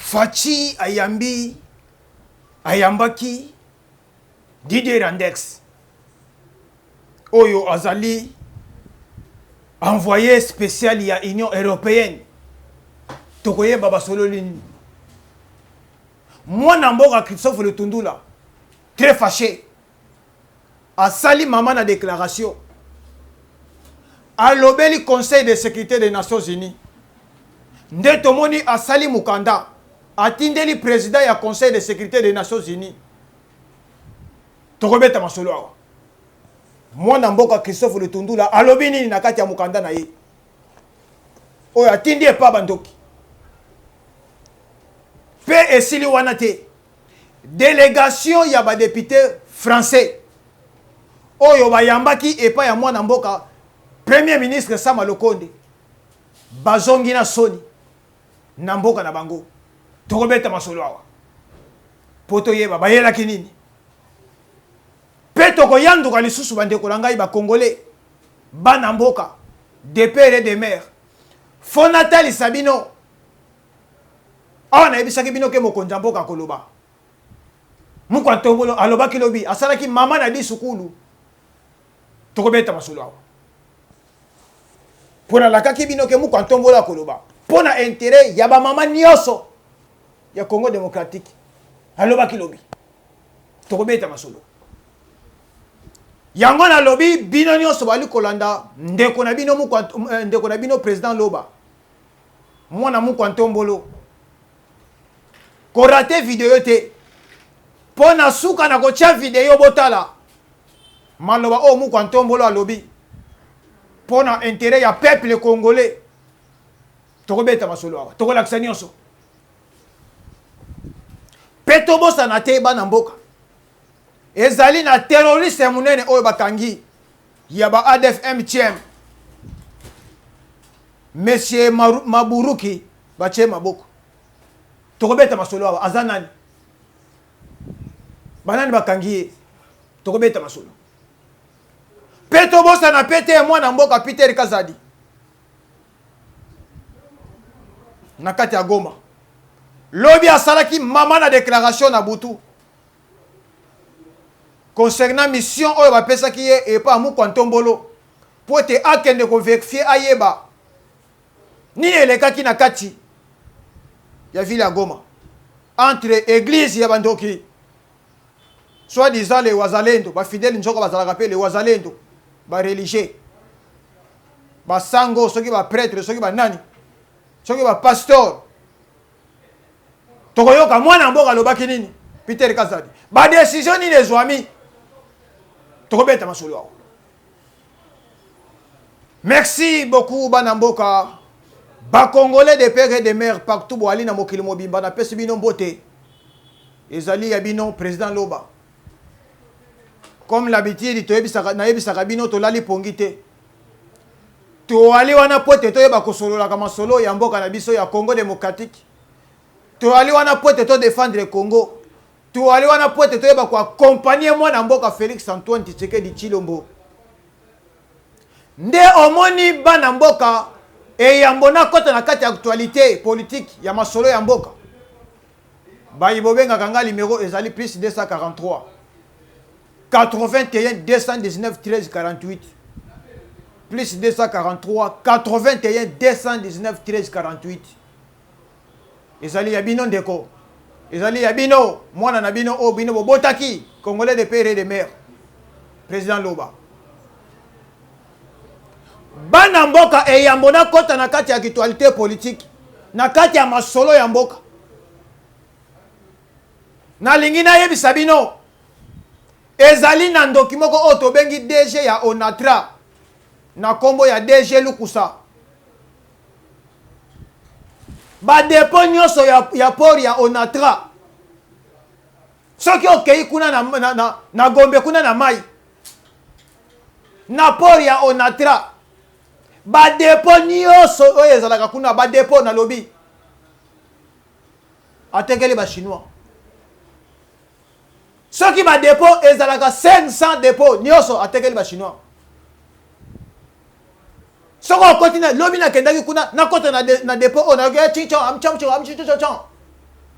Fachi ayambaki Didier Randex Oyo Azali envoyé spécial ya Union Européenne Tokoye Baba Sololini moi Namboka Christophe Le Tundula très fâché a sali maman na déclaration a lobeli Conseil de sécurité des Nations Unies nde tomoni a sali mukanda atindeli président ya Conseil de sécurité des Nations Unies tokobeta masolo awa mwana mboka Christophe Le Tundula alobi nini na kati ya mukanda na ye oyo atindi epa bandoki pe esili wana te délégation ya ba député français oyo bayambaki epa ya mwana mboka premier ministre Sama Lokonde bazongi na soni na mboka na bango tokobeta masolo awa poto yeba bayelaki nini pe tokoyanduka lisusu bandeko na ngai ba congolais bana mboka de père et de mère Fonatal Sabino awa na yebisaki bino ke mokonza mboka koloba mukwa tongolo aloba kilobi asalaki mama na di sukulu tokobeta masolo awa pona lakaki bino ke mukwa tongolo koloba pona intérêt ya ba mama nyoso ya Congo démocratique aloba kilobi tokobeta masolo yango na lobi bino nyoso bali kolanda ndeko na bino mukwa ndeko na bino président Loba mwana mukwa ntombolo ko raté vidéo te pona suka na ko tia vidéo botala maloba o mukwa ntombolo alobi pona intérêt ya peuple congolais tokobeta masolo awa tokolakisa nyonso peto bosa na te bana mboka ezali na terroriste munene oyo bakangi ya ba ADF MTM Monsieur Maburuki bache maboko tokobeta masolo awa azanani banani bakangi tokobeta masolo peto bosa na pete mwana mboka Peter Kazadi na kati ya Goma lobi asalaki mama na déclaration na butu concernant mission oyo bapesaki ye epa mukwa ntombolo po te akende ko vérifier ayeba nini elekaki na kati ya ville ya Goma entre église ya bandoki soit disant les wazalendo ba fidèles njoko bazalaka pe les wazalendo ba religieux ba sango soki ba prêtre soki ba nani soki ba pasteur tokoyoka mwana mboka lobaki nini Peter Kazadi ba décision ni les amis tokobeta masolo awa merci beaucoup bana mboka ba congolais de père et de mère partout boali na mokili mobimba na pesi bino mbote ezali ya bino président Loba comme l'habitude toyebisaka na yebisaka bino tolali pongi te toali wana pote toyeba kosolola kama solo ya mboka na biso ya Congo démocratique toali wana pote to défendre Congo toali wana pote toyeba ko accompagner mwana mboka Félix Antoine Tshisekedi Tshilombo nde omoni bana mboka e yambona kota na kati actualité politique ya masolo ya mboka bayibobenga kanga numéro ezali plus 243 81 219 13 48 plus 243 81 219 13 48 ezali ya bino ndeko ezali ya bino mwana na bino o bino botaki congolais de père et de mère président Loba bana mboka e yambona kota na kati ya actualité politique na kati ya masolo ya mboka na lingi na yebisa bino ezali na ndoki moko o tobengi DG ya Onatra na kombo ya DG Lukusa ba depo nyonso ya port ya Onatra soki okei kuna na Gombe kuna na mai na port ya Onatra ba depo nyonso oyo ezalaka kuna ba depo na lobi atekeli ba chinois soki ba depo ezalaka 500 depo nyonso atekeli ba chinois soko continue lobi na kendaki kuna na kota na depo on a chicho am cham am chicho cham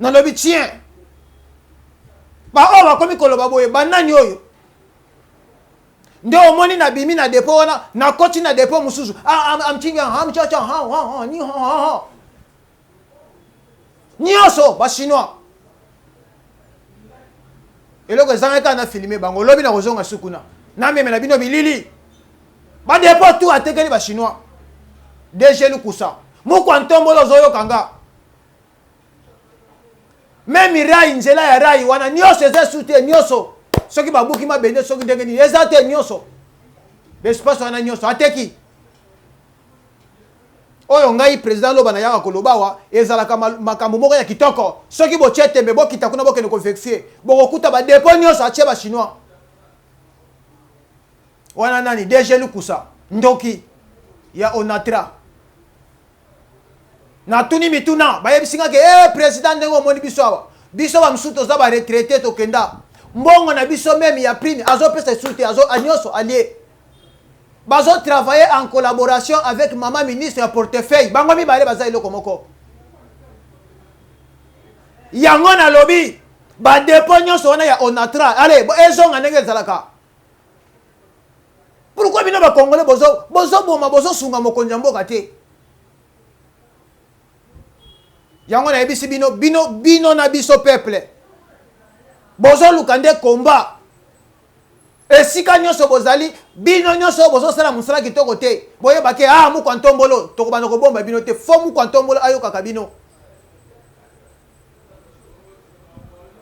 nalobi tien ba oyo bakomi koloba boye banani oyo nde omoni na bimi na depo wana na koti na depo mususu amchinga nyonso bachinois eloko ezangaka na filme bango lobi na kozonga sukuna na meme na bino bilili badepo tu atekeli bachinois DG Lukusa mukwa ntombolo zoyokanga meme rai nzela ya rai wana nyonso eza sute nyonso soki babuki mabende soki ndenge nini eza te nyonso l'espace wana nyonso ateki oyo ngai président loba na yaka koloba wa ezalaka makambo moko ya kitoko soki botie tembe bokita kuna bokende konfectie bokokuta badepo nyonso atie bachinois wana nani DG Lukusa ndoki ya Onatra na tuni mituna bayebisinga ke président ndenge omoni biso awa biso bamsusu toza baretraité tokenda mbongo na biso meme ya prime azopesa soute nyonso allié bazo travailler en collaboration avec maman ministre ya portefeuille bango mibale baza eloko moko yango na lobi badepo nyonso wana ya Onatra ale ezonga ndenge ezalaka pourquoi bino bakongole bozoboma bozosunga mokonzi ya mboka te yango na yebisi bino na biso peuple bozoluka nde komba esika nyonso bozali bino nyonso bozosala mosala kitoko te boyebake mukwa ntombolo tokobanda kobomba bino te fo mukwa ntombolo ayokaka bino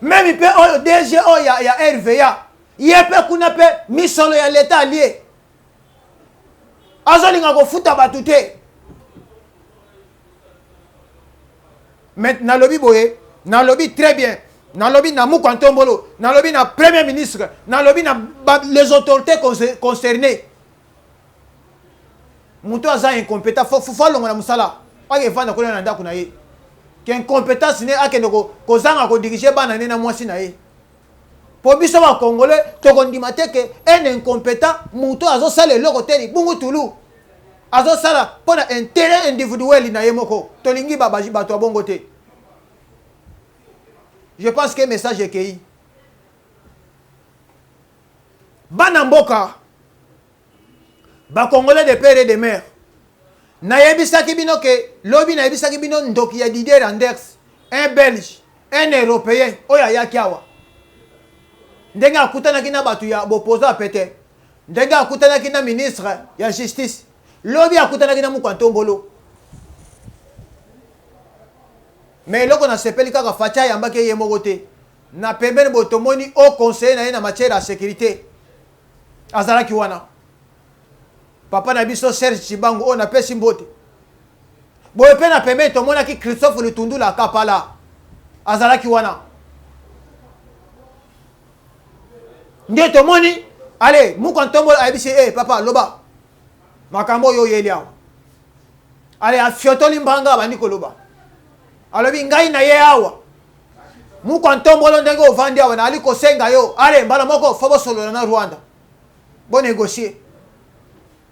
meme mpe oyo DG oyo ya RVA ye mpe kuna mpe misolo ya leta alie azolinga kofuta bato te mais nalobi boye nalobi très bien nalobi na mukwa ntombolo nalobi na premier ministre nalobi na les autorités concernées muto aza incompétent fo alongo na musala akefanda kolela na ndako na ye ke incompétence ne akende kozanga kodirige bana ne na mwasi na ye po biso bakongole tokondima te ke ene incompétent muto azosala eloko te libungu tulu azosala mpona intérêt individuel na ye moko tolingi bato ya bongo te. Je pense que le message est qu'il bana mboka ba congolais de père et de mère na yebisaki bino ke lobi na yebisaki bino ndoki ya Didier Reynders un belge un européen oya yaki awa ndenge akutanaki na batu ya bopoza pete ndenge akutanaki na ministre ya justice lobi akutanaki na mukwa ntombolo mais loko na sepeli kaka facha yambaki ye moko te na pembeni botomoni au conseiller na ye na matière ya sécurité azalaki wana papa na biso Serge Chibangu o na pesi mbote boye pe na pembeni tomonaki Christophe Lutundula Kapala azalaki wana nde tomoni allez mukwa ntombolo ayebisi papa loba makambo yo yeli awa allez afiotoli mbanga bandi koloba alobi ngai na ye awa mukwa ntombolo ndenge ovandi awa na ali kosenga yo ale mbala moko fo bosolola na Rwanda bon négocier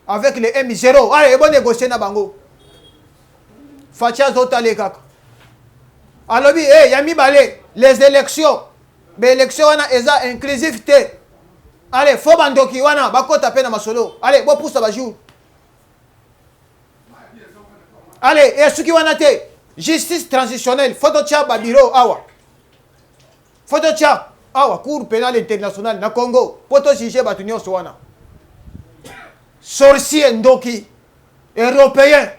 avec les M0 ale bon négocier na bango facha zotale kaka alobi ya mibale les élections be élections wana eza inclusivité ale fo bandoki wana bakota pe na masolo ale bo poussa ba jour ale suki wana te justice transitionnelle photo tia ba bureau awa photo tia awa cour pénale internationale na Congo poto juger batu nyonso wana sorcier ndoki européen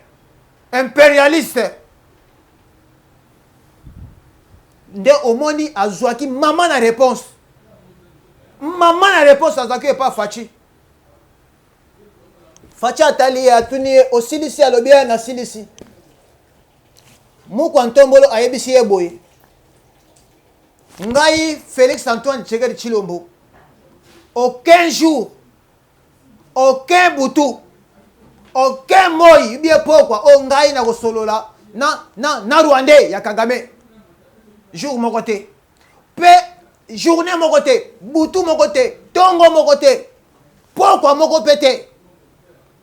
impérialiste nde omoni azwaki mama na réponse azwaki pas fachi atali atuni osilisi alobi na silisi mukwa ntombolo ayebisi ye boye ngai Félix Antoine Tshisekedi Tshilombo aucun jour aucun butu aucun moi bien pourquoi o ngai na kosolola na Rwandais ya Kagame jour moko te pe journée moko te butu moko te tongo moko te pourquoi moko pete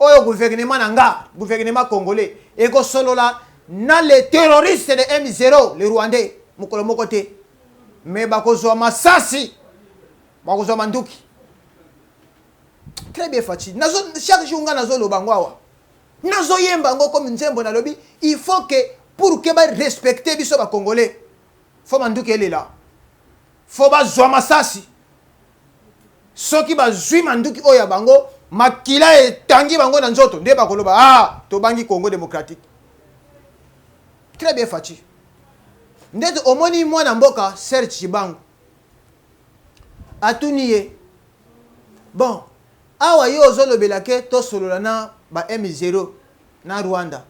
oyo gouvernement nanga gouvernement congolais ekosolola na les terroristes de M0 les Rwandais mokolo moko te mais bakozwa masasi bakozwa manduki. Très bien Fachi. Chaque jour nga nazo lobango awa. Nazo yemba ngo comme nzembo na lobi, il faut que pour que ba respecter biso ba congolais, faut manduki elle est là. Faut ba zwa masasi. Soki ba zwi manduki oya bango, makila etangi bango na nzoto nde ba koloba ah to bangi Congo démocratique. Très bien Fachi. Ndeto omoni mwana mboka Serge Chibangu. Atuniye. Bon, awa yo ozolobela ke to solola na ba M0 na Rwanda.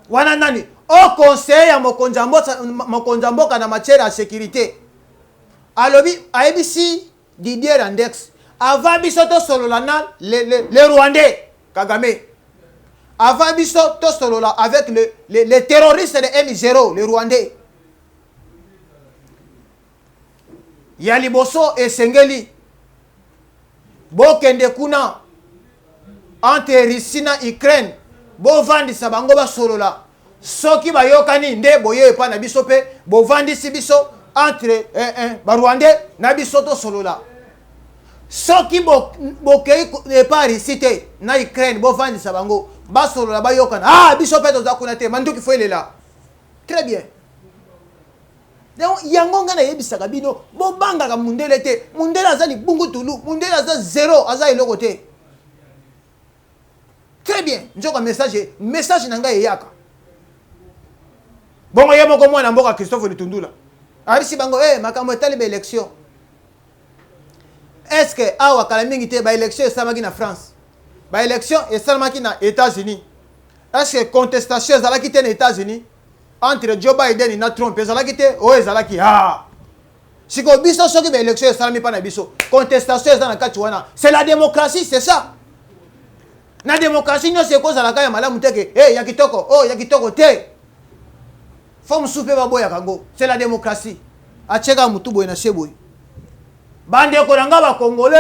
Wana nani? O conseil ya mokonza mboka na matière ya sécurité. Alobi ABC Didier Randex. Avant biso to solola na les Rwandais Kagame. Avant biso to solola avec les terroristes de M0, les Rwandais. Ya liboso esengeli bokende kuna entre Russie na Ukraine bovandisa bango basolola soki bayokani nde boye epa na biso pe bovandisi biso entre Rwandais na biso to solola soki bokei epa Russie te na Ukraine bovandisa bango basolola bayokana ah biso pe toza kuna te manduki fo elela. Très bien. Donc yango nga na yebisaka bino bobanga ka mundele te mundele azali bungu tulu mundele azali zéro azali eloko te. Très bien njoka message na nga yaka bongo ye moko mwana mboka Christophe Lutundula abisi bango makambo etali ba élection. Est-ce que awa kala mingi te ba élection esamaki na France ba élection esamaki na États-Unis? Est-ce que contestation ezalaki te na États-Unis entre Joe Biden et Trump ezalaki te o ezalaki ah siko biso soki ba élection esalami pa na biso contestation ezana kati wana c'est la démocratie, c'est ça. Na démocratie nyo se kozala kaya malamu teke ya kitoko oh ya kitoko te forme soupe ba boya kango, c'est la démocratie. Acheka mutu boy na seboy bande ko nanga ba congolais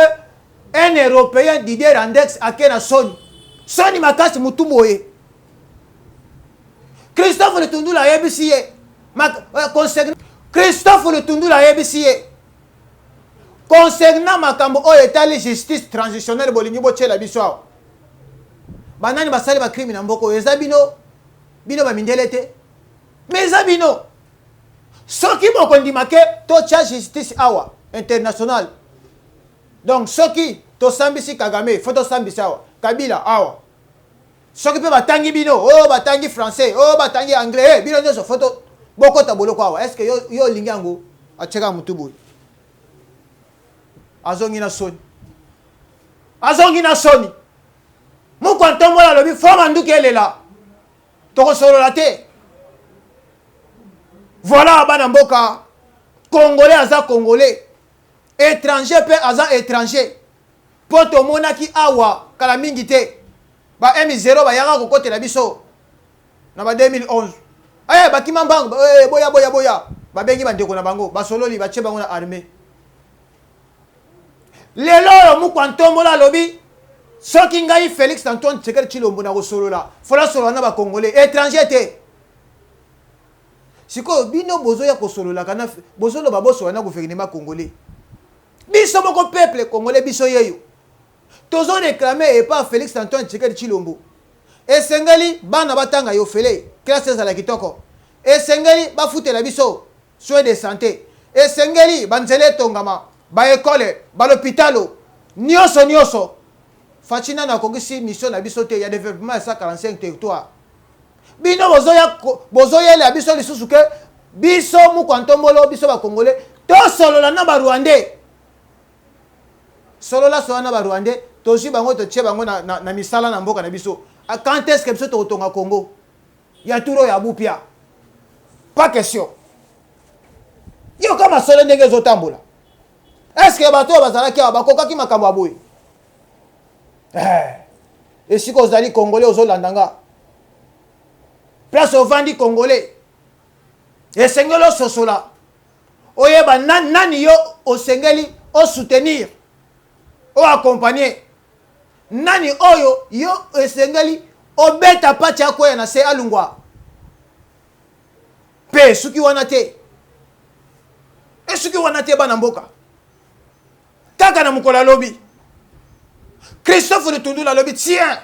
un européen Didier Randex akena soni makasi mutu boye. Christophe Lutundula yebisiye Christophe Lutundula yebisiye concernant makambo o etali justice transitionnelle bolingi bochela biso banani basali ba crime na mboko eza bino ba mindele te mais eza bino soki boko ndimake to cha justice awa international. Donc soki to sambisi Kagame faut to sambisi awa Kabila awa soki pe batangi bino oh batangi français oh batangi anglais bino nyoso photo boko tabolo kwa est-ce que yo lingango acheka mutubu azongi na soni moko ntombola lobi foma nduki elela toko solola te. Voilà bana mboka congolais aza congolais étranger pe aza étranger poto monaki awa kala mingi te ba M0 ba yaka kokotela biso na ba 2011 bakima mbango boya babengi bandeko na bango basololi bache bango na armée. Lelo mukwa ntombola lobi soki ngai Félix Antoine Tshisekedi Tshilombo na kosolola fola solola na ba congolais étranger te siko bino bozo ya kosolola kana bozolo baboso wana gouvernement congolais biso moko peuple congolais biso yeyo tozo réclamer et pas Félix Antoine Tshisekedi Tshilombo esengeli bana batanga yo fele classe za la kitoko esengeli bafutela biso soins de santé esengeli banzele tongama ba école ba l'hôpitalo nyoso Fachina na kongisi mission na biso te ya développement 145 territoires bino bozoya la biso lisusu ke biso mu kwantombolo biso ba congolais to solola na ba rwandais solola na ba rwandais tozi bango to tie bango na misala na mboka na biso quand est-ce que biso to tonga Congo ya turo ya bupia pas question yo kama solo ndenge zotambola est-ce que bato bazalaki bakoka ki makambo aboy et si ko zali congolais ozolandanga place au vandi congolais et sengelo sosola oyeba nani yo osengeli o soutenir o accompagner nani oyo yo esengeli obeta pacha ko na se alungwa pe suki wana te Est-ce que wana te bana mboka kaka na mukola lobby Christophe Lutundu la lobby tiens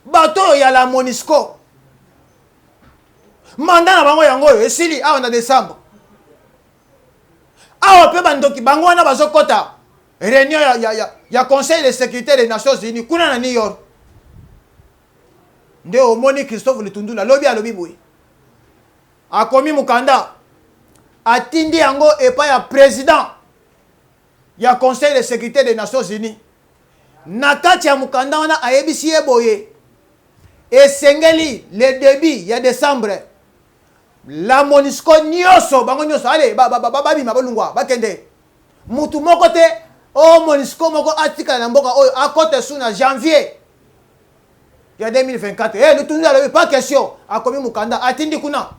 bato ya la Monisco mandat na bango yango esili awa na décembre awa pe bandoki bango wana bazokota réunion ya conseil de sécurité des Nations Unies kuna na New York nde omoni Christophe Lutundu la lobby alobi boye akomi mukanda atindi yango epa ya président ya conseil de sécurité des Nations Unies na kati ya mukanda wana ayebisi ye boye esengeli le début ya décembre la Monisco nyoso bango nyoso allez babima balungwa bakende mutu moko te o Monisco moko atika na mboka oyo akote suna janvier ya 2024 Lutundu alobi pas question akomi mukanda atindi kuna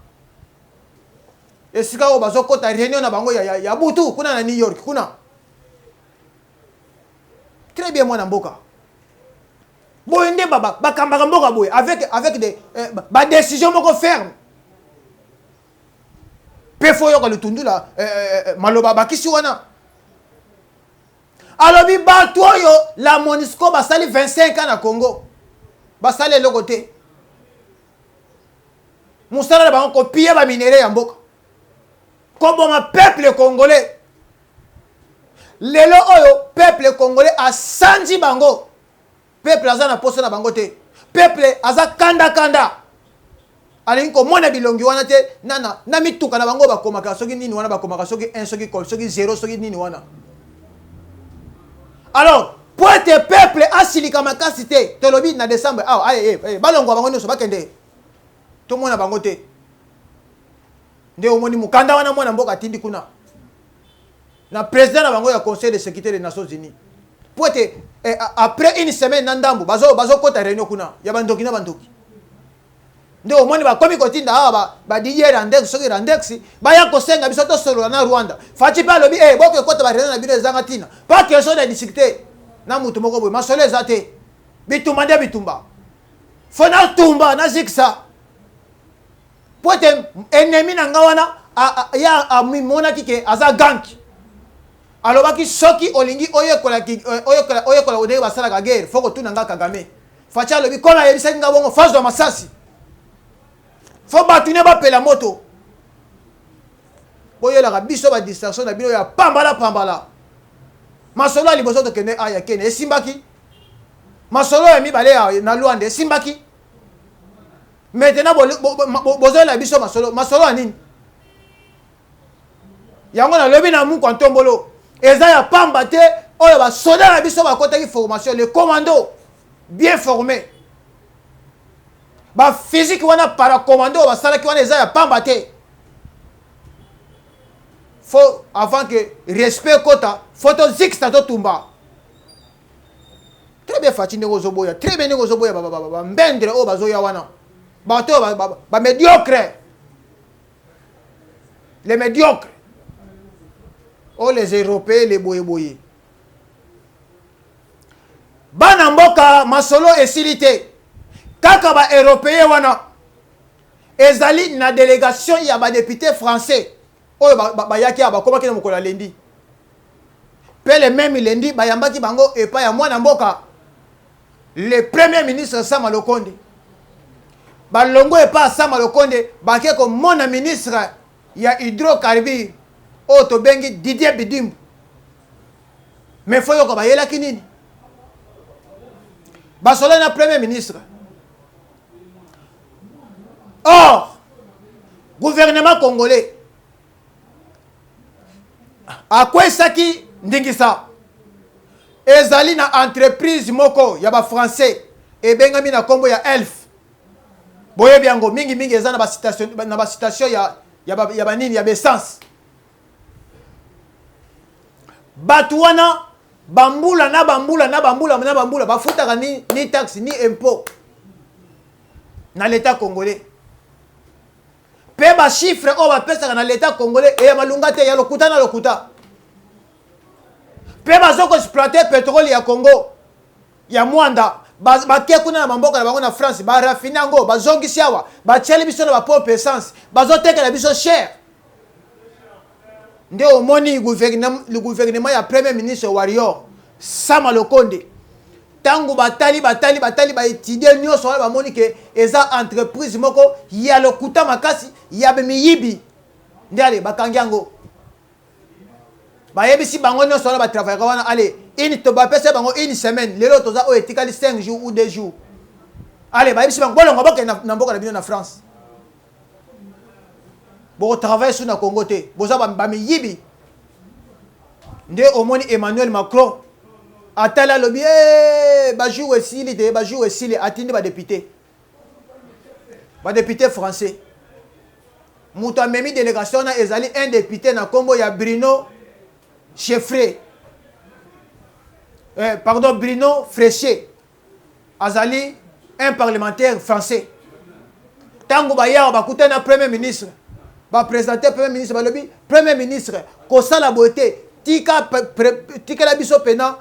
esika o bazokota réunion na bango ya butu kuna na New York kuna très bien mwana mboka boye nde bakambaka mboka boye avec des décisions moko ferme pe fo yoka Lutundu la maloba bakisi wana alobi bato oyo la Monisco basali 25 ans na Congo basali eloko te musala na bango kopie ba minere ya mboka koboma peuple congolais lelo oyo peuple congolais asanji bango peuple aza na poso na bango te peuple aza kanda alingi komona bilongi wana te na mituka na bango bakomaka soki nini wana bakomaka soki 1 soki 0 soki nini wana alors pour être peuple asilika makasi te tolobi na décembre balongwa bango nyonso bakende tomona bango te nde omoni mukanda wana mwana mboka atindi kuna na président na bango ya conseil de sécurité des Nations Unies pour être après une semaine na ndambo bazokota réunion kuna ya bandoki na bandoki nde omoni bakomi kotinda awa badiye randex soki randex baya kosenga biso tosolola na Rwanda faci pe alobi boke kota ba réunion na bino ezanga tina pas question de discuter na mutu moko boye masolo eza te bitumba nde bitumba fo na tumba na ziksa po ete ennemi na nga wana ya amonaki ke aza ganki alobaki soki olingi oyekola odenge basalaka guerre fo kotuna nga Kagame faci alobi kono ayebisaki nga bongo face de masasi fo bato ne bapela moto boyelaka biso badistraction na bino ya pambala masolo ya liboso tokende aya kene esimbaki masolo ya mibale na Luanda esimbaki maintenant bozoyela biso masolo ya nini yango nalobi na muku ntombolo eza ya pamba te oyo basoda na biso bakotaki formation le commando bien formé physique wana paracommando basalaki wana eza ya pamba te faut avant que respect kota photo zixta to tumba très bien faci ndenge ozoboya très bien ndenge ozoboya mbendre oyo bazoya wana bato médiocre les médiocres les Européens les boye bana mboka masolo esili te kaka ba Européens wana ezali na délégation ya ba député français oyo bayaki bakomaki na mokolo lendi pe le même lendi bayambaki bango epa ya mwana mboka le premier ministre Sama Lokonde balongo epa Sama Lokonde bake ko mona ministre ya hydrocarbure oyo tobengi Didier Bidimbu mais fo yoko bayelaki nini basolo na premier ministre or gouvernement congolais akwesaki ndingisa ezali na entreprise moko ya ba français ebengami na kombo ya Elf boyebi yango mingi eza na ba citation ya banini ya essence batu wana bambula bafutaka ni taxe ni impôt na l'état congolais pe ba chiffre o bapesaka na l'état congolais eya malunga te ya lokuta na lokuta pe bazoko exploiter pétrole ya Congo ya mwanda bakie kuna na bamboka na bango na France barafine yango bazongisi awa batieli biso na bapompe essence bazotekela biso cher nde omoni le gouvernement ya premier ministre Warrior Sama Lokonde tango batali ba étudier nyonso ba moni ke eza entreprise moko ya lokuta makasi ya bemiyibi nde ale bakangi yango ba yebisi bango nyonso ba travailler wana ale to ba pesa bango une semaine lelo toza o etikali 5 jours ou 2 jours ale ba yebisi bango bolongo boke na mboka na bino na France bo travailler sur na Congo te boza ba miyibi nde omoni Emmanuel Macron atala lobi bajou esili te bajou esili atindi ba député français muto amemi délégation na ezali un député na Congo ya Bruno Cheffré pardon Bruno Fréché azali un parlementaire français tango ba ya ba kutana premier ministre ba présenter premier ministre ba lobi premier ministre ko sala beauté tika la biso pena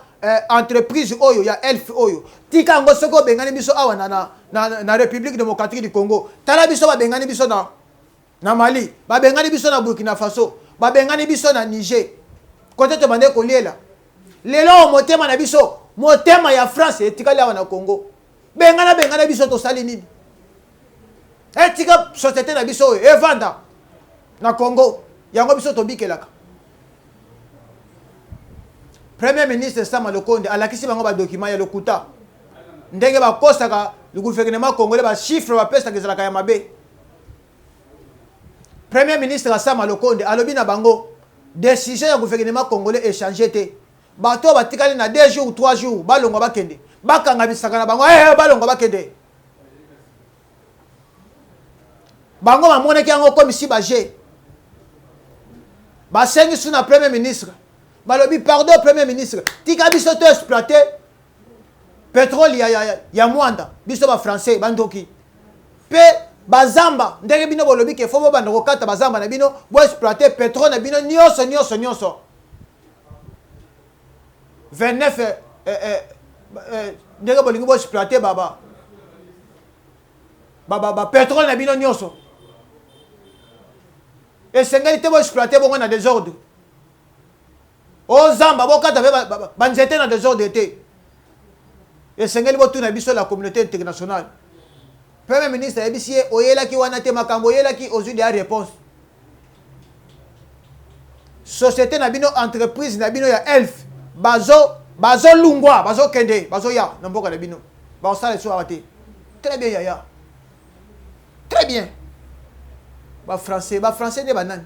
entreprise oyo ya elf oyo tika ngo soko bengani biso awa na République démocratique du Congo tala biso ba bengani biso na Mali ba bengani biso na Burkina Faso ba bengani biso na Niger côté to bande ko liela lelo motema na biso motema ya France etikali awa na Congo bengana biso to sali nini etika société na biso evanda na Congo yango biso to bikelaka Premier ministre Sama Lokonde alakisi bango ba document ya lokuta ndenge ba kosaka le gouvernement congolais ba chiffre ba pesa kezalaka ya mabe Premier ministre Sama Lokonde alobi na bango décision ya gouvernement congolais échangé te bato batikali na 2 jours ou 3 jours balongo bakende bakanga bisaka na bango balongo bakende bango bamonaki yango comme si baje basengi suna premier ministre balobi pardon premier ministre tika biso to exploiter pétrole ya mwanda biso ba français bandoki pe bazamba ndenge bino bolobi ke fobo banda kokata bazamba na bino bo exploiter pétrole na bino nyonso 29 ndenge bolingi bo exploiter ba pétrole na bino nyonso et sengeli te bo exploiter bongo na désordre o zamba bokata banzete na désordre te et sengeli botuna biso la communauté internationale premier ministre ebisi oyelaki wana te makambo oyelaki ozwi de réponse société na bino entreprise na bino ya elf bazo lungwa bazo kende bazo ya na mboka na bino baosala so awate très bien yaya très bien ba français de banane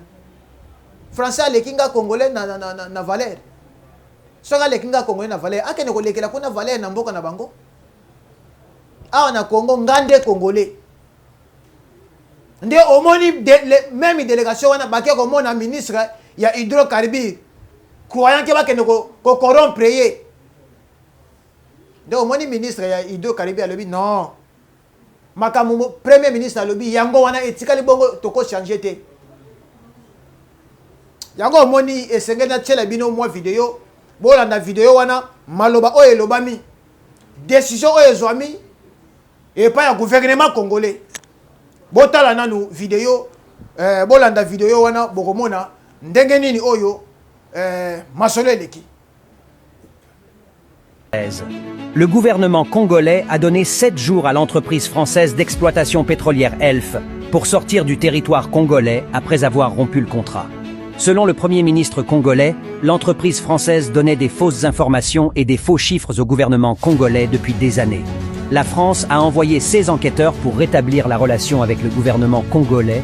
français alekinga congolais na valeur soka alekinga congolais na valeur akene ko lekela kuna valeur na mboka na bango awa na Congo ngande congolais nde omoni même délégation wana baké ko mona ministre ya hydrocarbures croyant que bakene ko corrompre ye nde omoni ministre ya hydrocarbures alobi non makamu premier ministre alobi yango wana etikali bongo toko changer te yango omoni esengeli na tiela bino mwa video bolanda video wana maloba oyo elobami décision oyo ezwami epa ya gouvernement congolais botala nanu video bolanda video wana bokomona ndenge nini oyo masolo eleki. Le gouvernement congolais a donné 7 jours à l'entreprise française d'exploitation pétrolière ELF pour sortir du territoire congolais après avoir rompu le contrat. Selon le Premier ministre congolais, l'entreprise française donnait des fausses informations et des faux chiffres au gouvernement congolais depuis des années. La France a envoyé ses enquêteurs pour rétablir la relation avec le gouvernement congolais,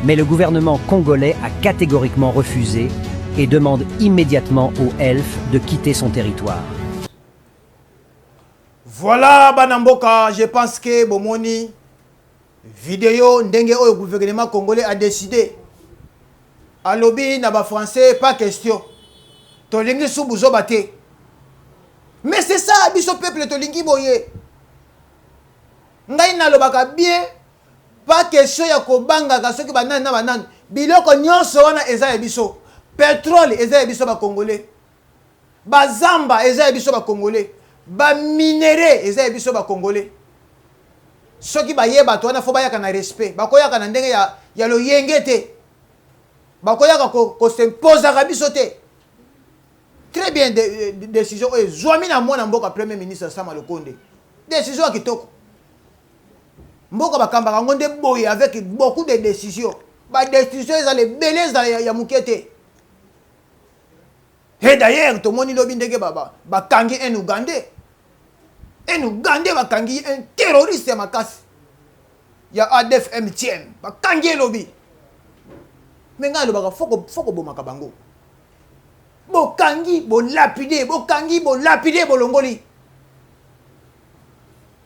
mais le gouvernement congolais a catégoriquement refusé et demande immédiatement au ELF de quitter son territoire. Voilà, Banamboka, je pense que Bomoni, vidéo, ndenge le gouvernement congolais a décidé. À lobby, n'a pas français, pas question. Tolingi sous bouzo bate. Mais c'est ça, biso peuple tolingi boye. Ngai na lobaka bien, pas question ya kobanga ka soki banani na banani. Biloko nyonso wana eza ya biso. Pétrole eza ya biso ba congolais. Bazamba eza ya biso ba congolais. Ba minéré eza ya biso ba congolais. Soki ba yeba to wana fo ba yaka na respect. Ba koyaka na ndenge ya lo yengete. bakoyaka ko s'impose à bisoté. Très bien décision et zwami na mwana mboka premier ministre Sama Lukonde. Décision à kitoko. Mboka bakambaka ngonde boye avec beaucoup de décisions. Ba décisions les beleza ya mukete. Et d'ailleurs tout le monde lobi ndenge bakangi un Ougandais. Un Ougandais bakangi un terroriste makasi. Ya ADF MTM bakangi lobi. Mais nga lobaka foko bomaka bango. Bokangi bo lapide bolongoli.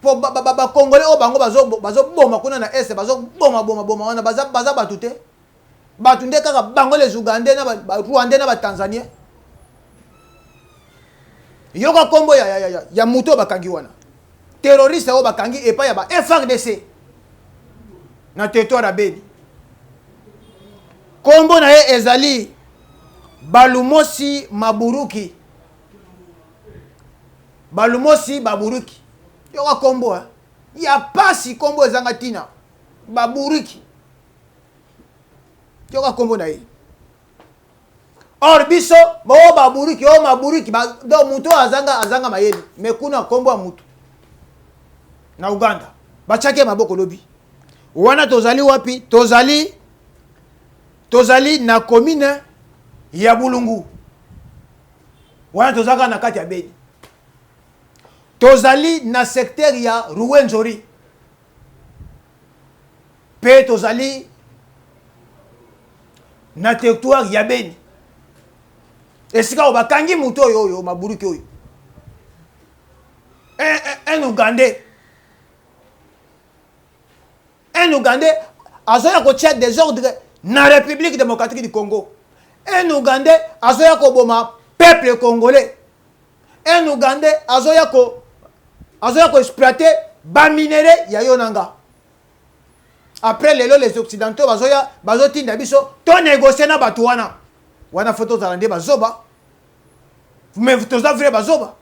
Po ba congolais o bango bazo boma kuna na est bazo boma wana baza batute. Batunde kaka bango les Ougandais na ba Rwandais na ba Tanzaniens. Yoka kombo ya muto bakangi wana. Terroriste o bakangi epa ya ba FARDC. Na territoire ya Beni. Kombo na ye ezali Balumosi Maburuki. Balumosi Baburuki. Yoka kombo ya pasi kombo ezanga tina. Baburuki. Yoka kombo na ye. Or biso bo Baburuki o Maburuki do muto azanga mayeli. Mekuna kombo ya mutu. Na Uganda. Bachake maboko lobi. Wana tozali wapi? Tozali na commune ya Bulungu. Wana tozaka na kati ya Beni. Tozali na secteur ya Ruwenzori. Pe tozali na territoire ya Beni. Esika obakangi muto oyo Maburuki oyo. Un Ougandais. Un Ougandais azoya ko tia désordre na République démocratique du Congo. Un Ougandais azoya ko boma peuple congolais. Un Ougandais azoya ko exploiter ba minéraux ya yonanga. Après les occidentaux bazotinda biso to négocier na batu wana photo zalande bazoba. Mais toza vrai bazoba.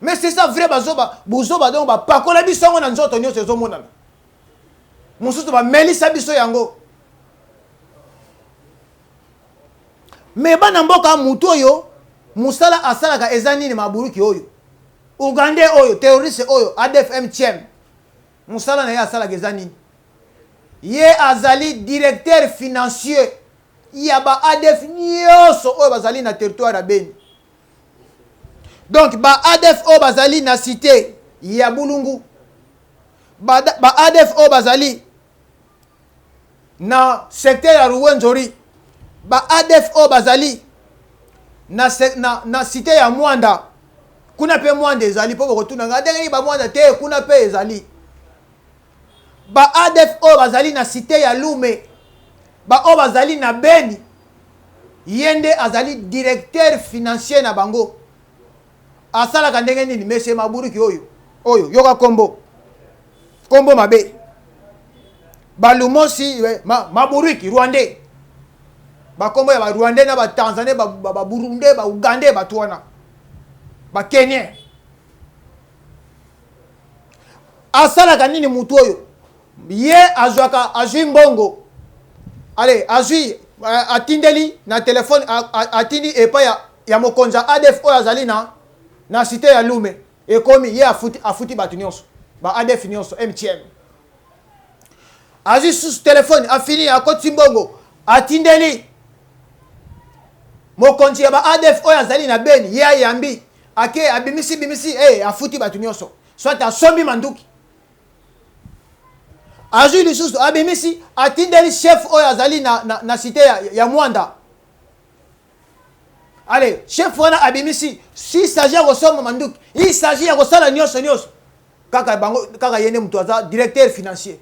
Mais c'est ça vrai bazoba, buzoba donc ba pakola biso na nzoto nyoso ezomonana. Mususu ba melisa biso yango. Mais bana mboka mutu oyo musala asalaka ezanini Maburuki oyo. Ougandais oyo, terroriste oyo, ADF MTM. Musala na ye asalaka ezanini. Ye azali directeur financier. Ya ba ADF nyoso oyo bazali na territoire ya Beni. Donc ba ADF oyo bazali na cité ya Bulungu. Ba ADF oyo bazali na secteur ya Ruwenzori. Ba ADF oyo bazali na cité ya Mwanda. Kuna pe Mwanda ezali po bokotuna ngandenge ba Mwanda te kuna pe ezali. Ba ADF oyo bazali na cité ya Lume. Ba oyo bazali na Beni. Yende azali directeur financier na bango. Asala kandenge nini mese Maburuki oyo yoka kombo mabe. Balumosi Maburuki Rwandais. Ba kombo ya ba Rwandais na ba Tanzaniens ba Burundais ba Ougandais ba tuana. Ba Kenyans. Asala kanini mutu oyo. Ye azwi mbongo. Allez, azwi atindeli na téléphone atindi epa ya mokonza ADF oyo azali na cité ya Lume. Ekomi ye afuti batu nyonso. Ba ADF nyonso MTM. Azwi sous téléphone afini akoti mbongo atindeli mokonzi ya ba ADF oyo azali na Beni ye ayambi ake abimisi afuti batu nyonso. Soit asombi manduki. Azui lisusu abimisi atindeli chef oyo azali na cité ya Mwanda. Allez, chef wana abimisi si s'agit ya kosoma manduki, il s'agit ya kosala nyonso. Kaka yene mutu aza directeur financier.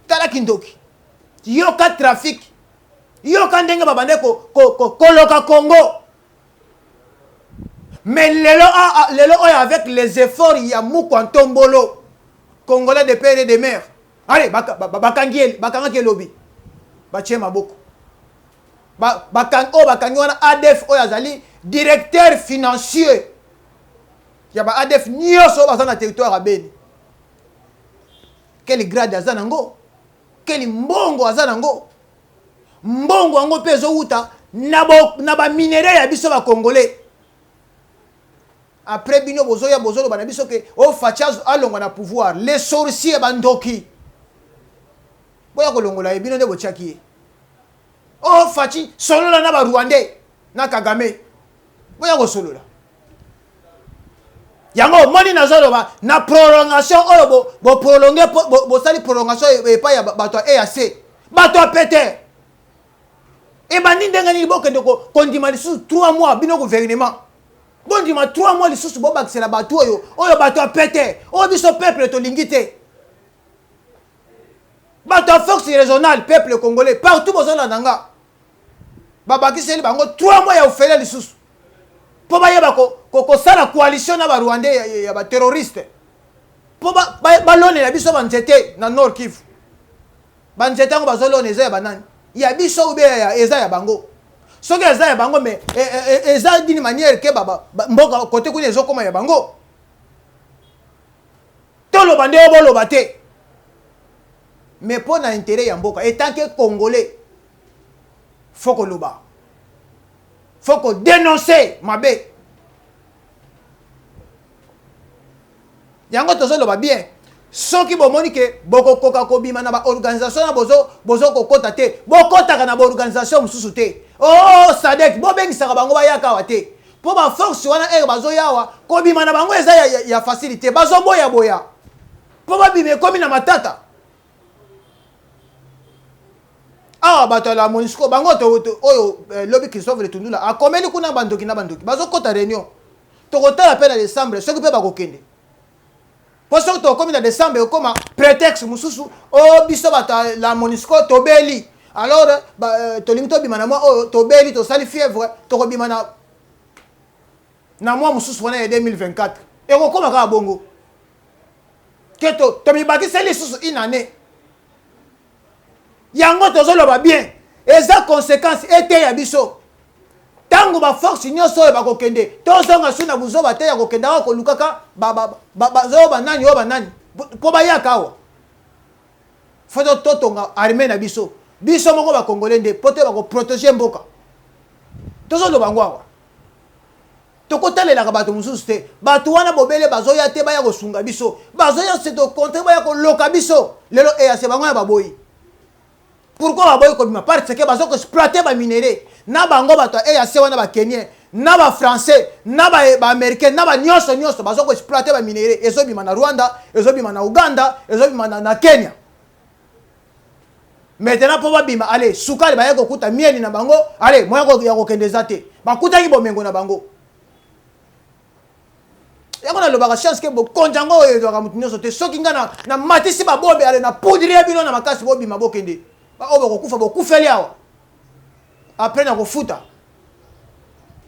Tala kindoki. Yoka trafic. Yoka ndenge babande koloka Congo. Mais lelo oyo avec les efforts ya Mukwantombolo. Congolais de père et de mère. Allez, bakangaki lobby. Bachie maboko. Bakangi wana ADF oyo azali directeur financier. Ya ba ADF nyoso baza na territoire ya Beni. Quel grade aza nango? keli mbongo aza nango mbongo yango mpe ezowuta na baminere ya biso bacongolais. Après bino bozoya bozoloba na biso ke o Fachaz alongwa na pouvoir les sorciers bandoki boya kolongola ye bino nde botiaki ye o Fachi solola na Rwandais na Kagame boya kosolola yango moni nazoloba na prolongation oyo bo prolonger bo sali prolongation epa ya bato EAC bato pété e bandi ndenga ni bokende ko kondima lisusu 3 mois bino gouvernement bondima 3 mois lisusu bobakisela bato oyo bato pété oyo biso peuple tolingi te bato force régionale peuple congolais partout bozolanda nga babakiseli bango 3 mois ya ofele lisusu po bayeba kosala coalition na Rwandais ya terroriste po balonela biso banzete na Nord Kivu banzete yango bazolona eza ya banani ya biso ube eza ya bango soki eza ya bango mais eza d'une manière ke mboka kote kuna ezokoma ya bango toloba nde boloba te mais pour na intérêt ya mboka etant que congolais faut koloba faut qu'on dénoncer mabe yango tozoloba bien soki bomoni ke bokokoka kobima na baorganisation na bozo kokota te bokotaka na baorganisation mosusu te oh sadek bobengisaka bango bayaka wa te po baforce wana ere bazoyawa kobima na bango eza ya facilité bazoboyaboya po babima ekomi na matata awa bato la MONUSCO bango oyo lobi Christophe Letundula akomeli kuna bandoki na bandoki bazokota réunion tokotala mpe na décembre soki mpe bakokende po soki tokomi na décembre ekoma prétexte mosusu o biso bato la MONUSCO tobeli alors tolingi tobima na mwa oyo tobeli tosali fièvre tokobima na mwa mosusu wana ya 2024 ekokoma kaka bongo ke tomibakiseli lisusu une année yango tozoloba bien eza conséquence ete ya biso tango baforce nyonso oyo bakokende tozonga su na buzoba te ya kokendaka kolukaka bazoba nani oyo banani mpo bayaka awa fo totonga armée na biso moko bakongole nde mpo te bakoprotege mboka tozoloba yango awa tokotalelaka bato mosusu te bato wana bobele bazoya te baya kosunga biso bazoya se tokontre baya koloka biso lelo EAC bango ya baboyi pourquoi baboyi kobima parce que bazoko exploiter ba minéraux na bango bato EAC wana ba Kenyan na ba français na ba américain na ba nyonso bazoko exploiter ba minéraux ezobima na Rwanda ezobima na Uganda ezobima na Kenya maintenant po babima allez sukali ba yako kuta mieli na bango allez moya ko ya kokendeza te bakuta ki bomengo na bango yango na lobaka chance ke bokonjango ezwaka mutu nyonso te soki nga na matisi babombe ale na poudre bino na makasi bobima bokende obo kokufa bokufeli awa après na kofuta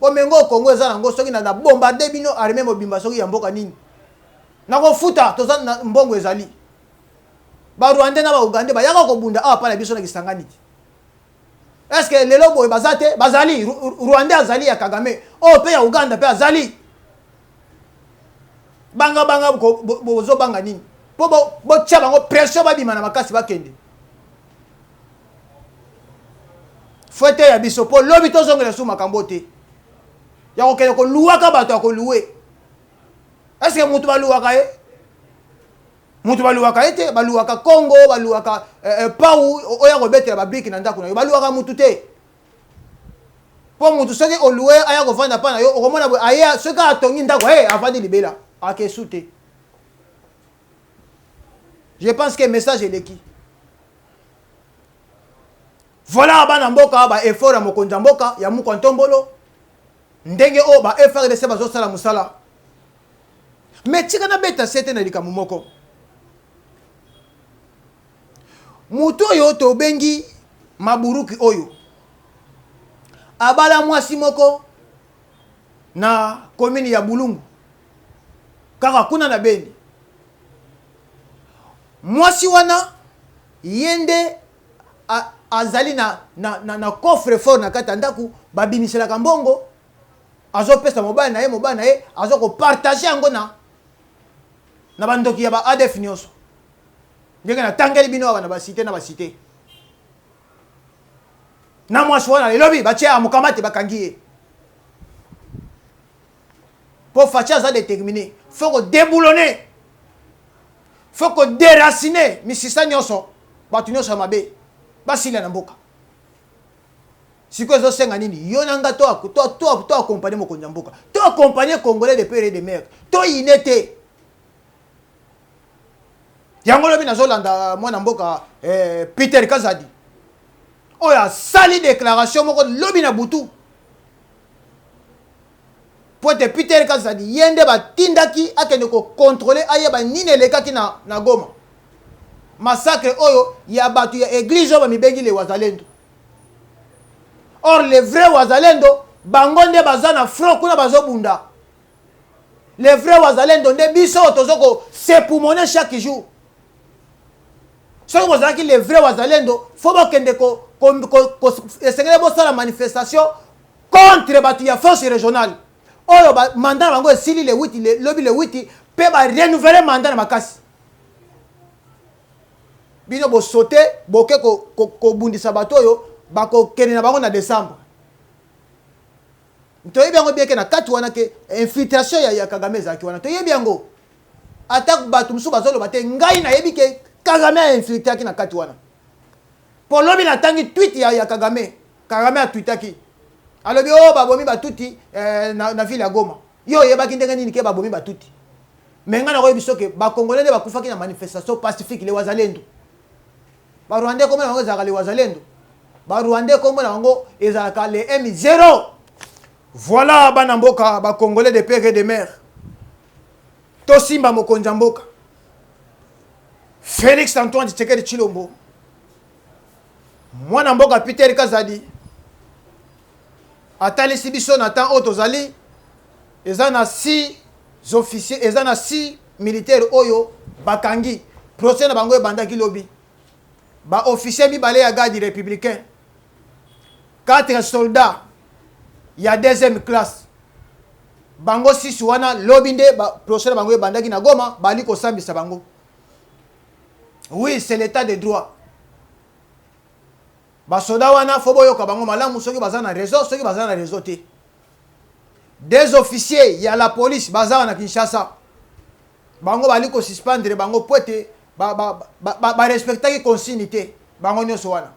bomengo Kongo eza nango soki na bombarde bino armée mobimba soki ya mboka nini na kofuta toza na mbongo ezali ba Rwandais na ba Ugandais ba yaka kobunda awa pala biso na Kisangani est-ce que lelo boy bazate bazali Rwandais azali ya Kagame o pe ya Uganda pe azali banga bozo banga nini po bo tia bango pression babima na makasi bakende fouette ya biso po lobi tozongela su makambo te ya kokende koluwaka bato ya koluwe est-ce que mutu baluwaka ye mutu baluwaka ye te baluwaka Congo baluwaka pau oya kobetela babriki na ndako na yo baluwaka mutu te po mutu soki oluwe aya kovanda pa na yo okomona aya soki atongi ndako avandi libela akesu te je pense que message eleki voilà bana mboka ba effort ya mokonzi mboka ya Mukontombolo ndenge o ba FRDC bazosala musala mais tika na beta sete na likambo moko mutu oyo tobengi Maburuki oyo abala mwasi moko na commune ya Bulungu kaka kuna na Beni mwasi wana yende azali na coffre fort na kata ndaku babimiselaka mbongo azopesa mobali na ye azoko partager yango na bandoki ya ba ADF nyonso ndenge na tangeli bino awa na basite na basite na mwasi wana lelobi batie ya mokamate bakangi ye po faci aza déterminé faut ko déboulonner faut ko déraciner misisa nyonso bato nyonso ya mabe basila na mboka sikoyo ezosenga nini yo na nga to accompagner mokonzi ya mboka to accompagner congolais de père et de mère to ine te yango lobi nazolanda mwana mboka Peter Kazadi oyo asali déclaration moko lobi na butu po ete Peter Kazadi ye nde batindaki akende kocontrôle ayeba nini elekaki na Goma massacre oyo ya bato ya église oyo bamibengi le wazalendo. Or les vrais wazalendo bango nde baza na front kuna bazobunda. Les vrais wazalendo nde biso tozoko sepoumoner chaque jour. Soki bozalaki les vrais wazalendo faut bakende esengeli bosala manifestation contre bato ya force régionale oyo mandat na bango esili le 8 lobi le 8 mpe barenouveler mandat na makasi bino bosote boke kobundisa bato oyo bakokende na bango na décembre toyebi yango bieke na kati wana ke infiltration ya Kagame ezalaki wana toyebi yango ata bato mosusu bazoloba te ngai nayebi ke Kagame ainfiltraki na kati wana po lobi natangi tweet ya Kagame atweetaki alobi o babomi batuti na ville ya Goma yo yebaki ndenge nini ke babomi batuti mais nga nakoyebi biso ke bakongolais nde bakufaki na manifestation pacifique le wazalendo barwandais kombo na bango ezalaka le wazalendo barwandais kombo na bango ezalaka le M0. Voilà bana mboka bakongolais de père et de mère tosimba mokonzi ya mboka Félix Antoine Tshisekedi Tshilombo mwana mboka Peter Kazadi atalisi biso na temps oyo tozali eza na 6 officiers eza na 6 militaires oyo bakangi procès na bango ebandaki lobi ba officier mibale ya garde républicain 4 soldats ya deuxième classe bango 6 wana lobi nde procès na bango ebandaki na Goma bali kosambisa bango. Oui, c'est l'état de droit. Basoda wana fo boyoka bango malamu soki baza na réseau soki baza na réseau te. Des officiers ya la police baza na Kinshasa. Bango bali ko suspendre bango poete ba respectaki consigne bango nyoso wana.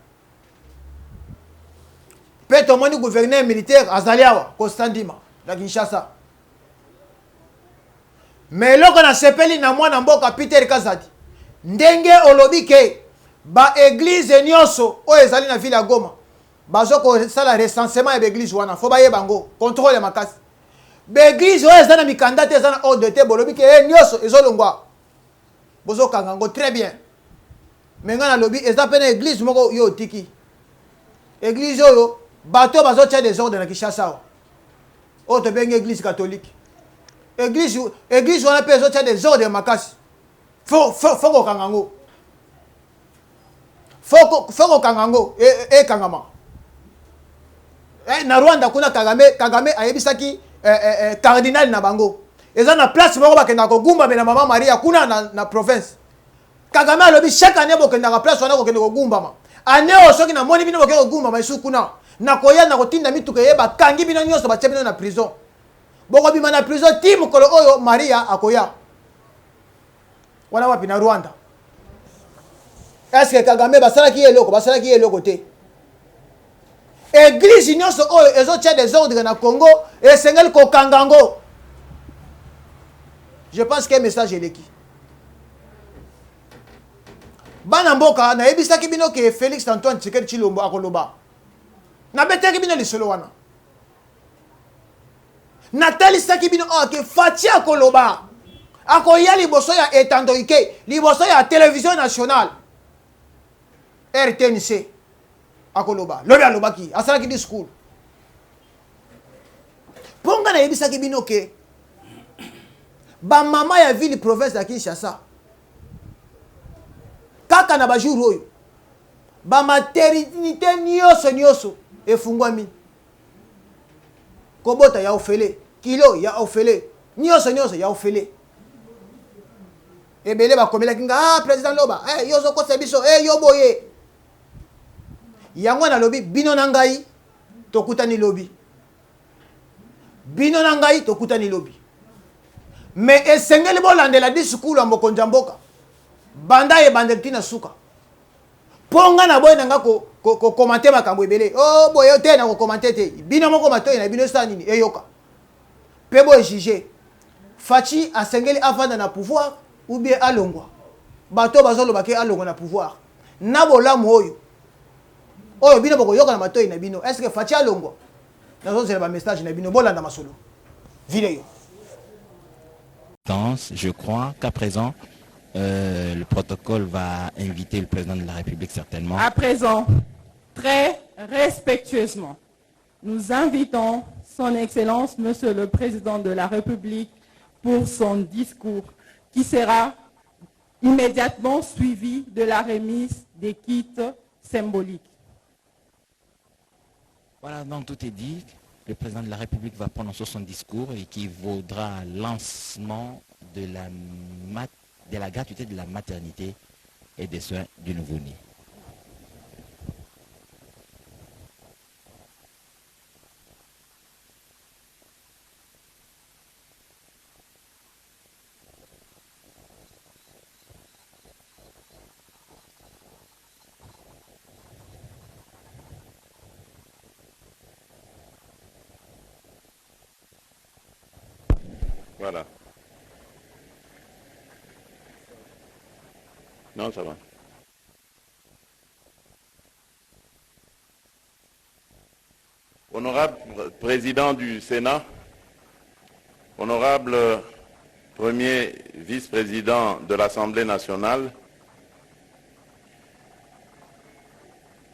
Peto moni gouverneur militaire azaliawa Constandima na Kinshasa. Mais loko na sepeli na mwana mboka Peter Kazadi. Ndenge olobi ke ba église nyonso o ezali na ville ya Goma bazoko sala recensement ya église wana fo baye bango contrôle makasi ba église o ezana mikanda te ezana ordre te bolobi ke nyonso ezolongwa bozo kangango très bien mais ngana lobi eza pena église moko yo tiki église oyo bato bazo tia des ordres na Kinshasa o to bengi église catholique église wana pe zo tia des ordres makasi Foko kangango. Foko kangango. Kangama. Na Rwanda kuna Kagame ayebisaki cardinal na bango. Eza na place moko bakenda ko gumba na mama Maria kuna na province. Kagame alobi chaque année bokenda ka place wana kokenda ko gumba ma. Année osoki na moni bino bokenda ko gumba ma isu kuna. Na koya na kotinda mituka yeba kangi bino nyonso ba bino na prison. Boko bima na prison timu kolo oyo Maria akoya. Wana wapi na Rwanda. Est-ce que Kagame basalaki eloko te. Église nyonso oyo ezotia des ordres na Congo esengeli kokangango. Je pense que message eleki. Bana mboka na yebisaki bino ke Félix Antoine Tshisekedi Tshilombo akoloba. Na betaki bino lisolo wana. Natalisaki bino ke Faci akoloba. Akoya liboso ya etandoike, liboso ya télévision nationale. RTNC. Akoloba. Lobi alobaki. Asalaki discours. Ponga na yebisaki bino ke ba mama ya ville province ya Kinshasa. Kaka na bajuru oyo. Ba maternité nyonso efungwami. Kobota ya ofele, kilo ya ofele, nyonso ya ofele. ebele bakomelaki nga ah président loba yo zokosa biso yo boye yango nalobi bino na ngai tokutani lobi bino na ngai tokutani lobi mais esengeli bolandela discours ya mokonzi ya mboka banda ebandeli ntina suka mpo nga na boye na nga kokomante makambo ebele boye te na kokomante te bino moko matoyi na bino esala nini eyoka mpe boye juge Faci asengeli avanda na pouvoir ou bien alongwa bato bazolobaki alongwa na pouvoir na bolamu oyo bino bokoyoka na matoyi na bino est ce que Faci alongwa nazozela ba message na bino bolanda masolo vidéo. Je crois qu'à présent le protocole va inviter le président de la République certainement. À présent, très respectueusement, nous invitons son Excellence Monsieur le Président de la République pour son discours qui sera immédiatement suivi de la remise des kits symboliques. Voilà, donc tout est dit. Le président de la République va prononcer son discours et qui vaudra lancement de la gratuité de la maternité et des soins du nouveau-né. Voilà. Non, ça va. Honorable Président du Sénat, honorable Premier Vice-président de l'Assemblée nationale,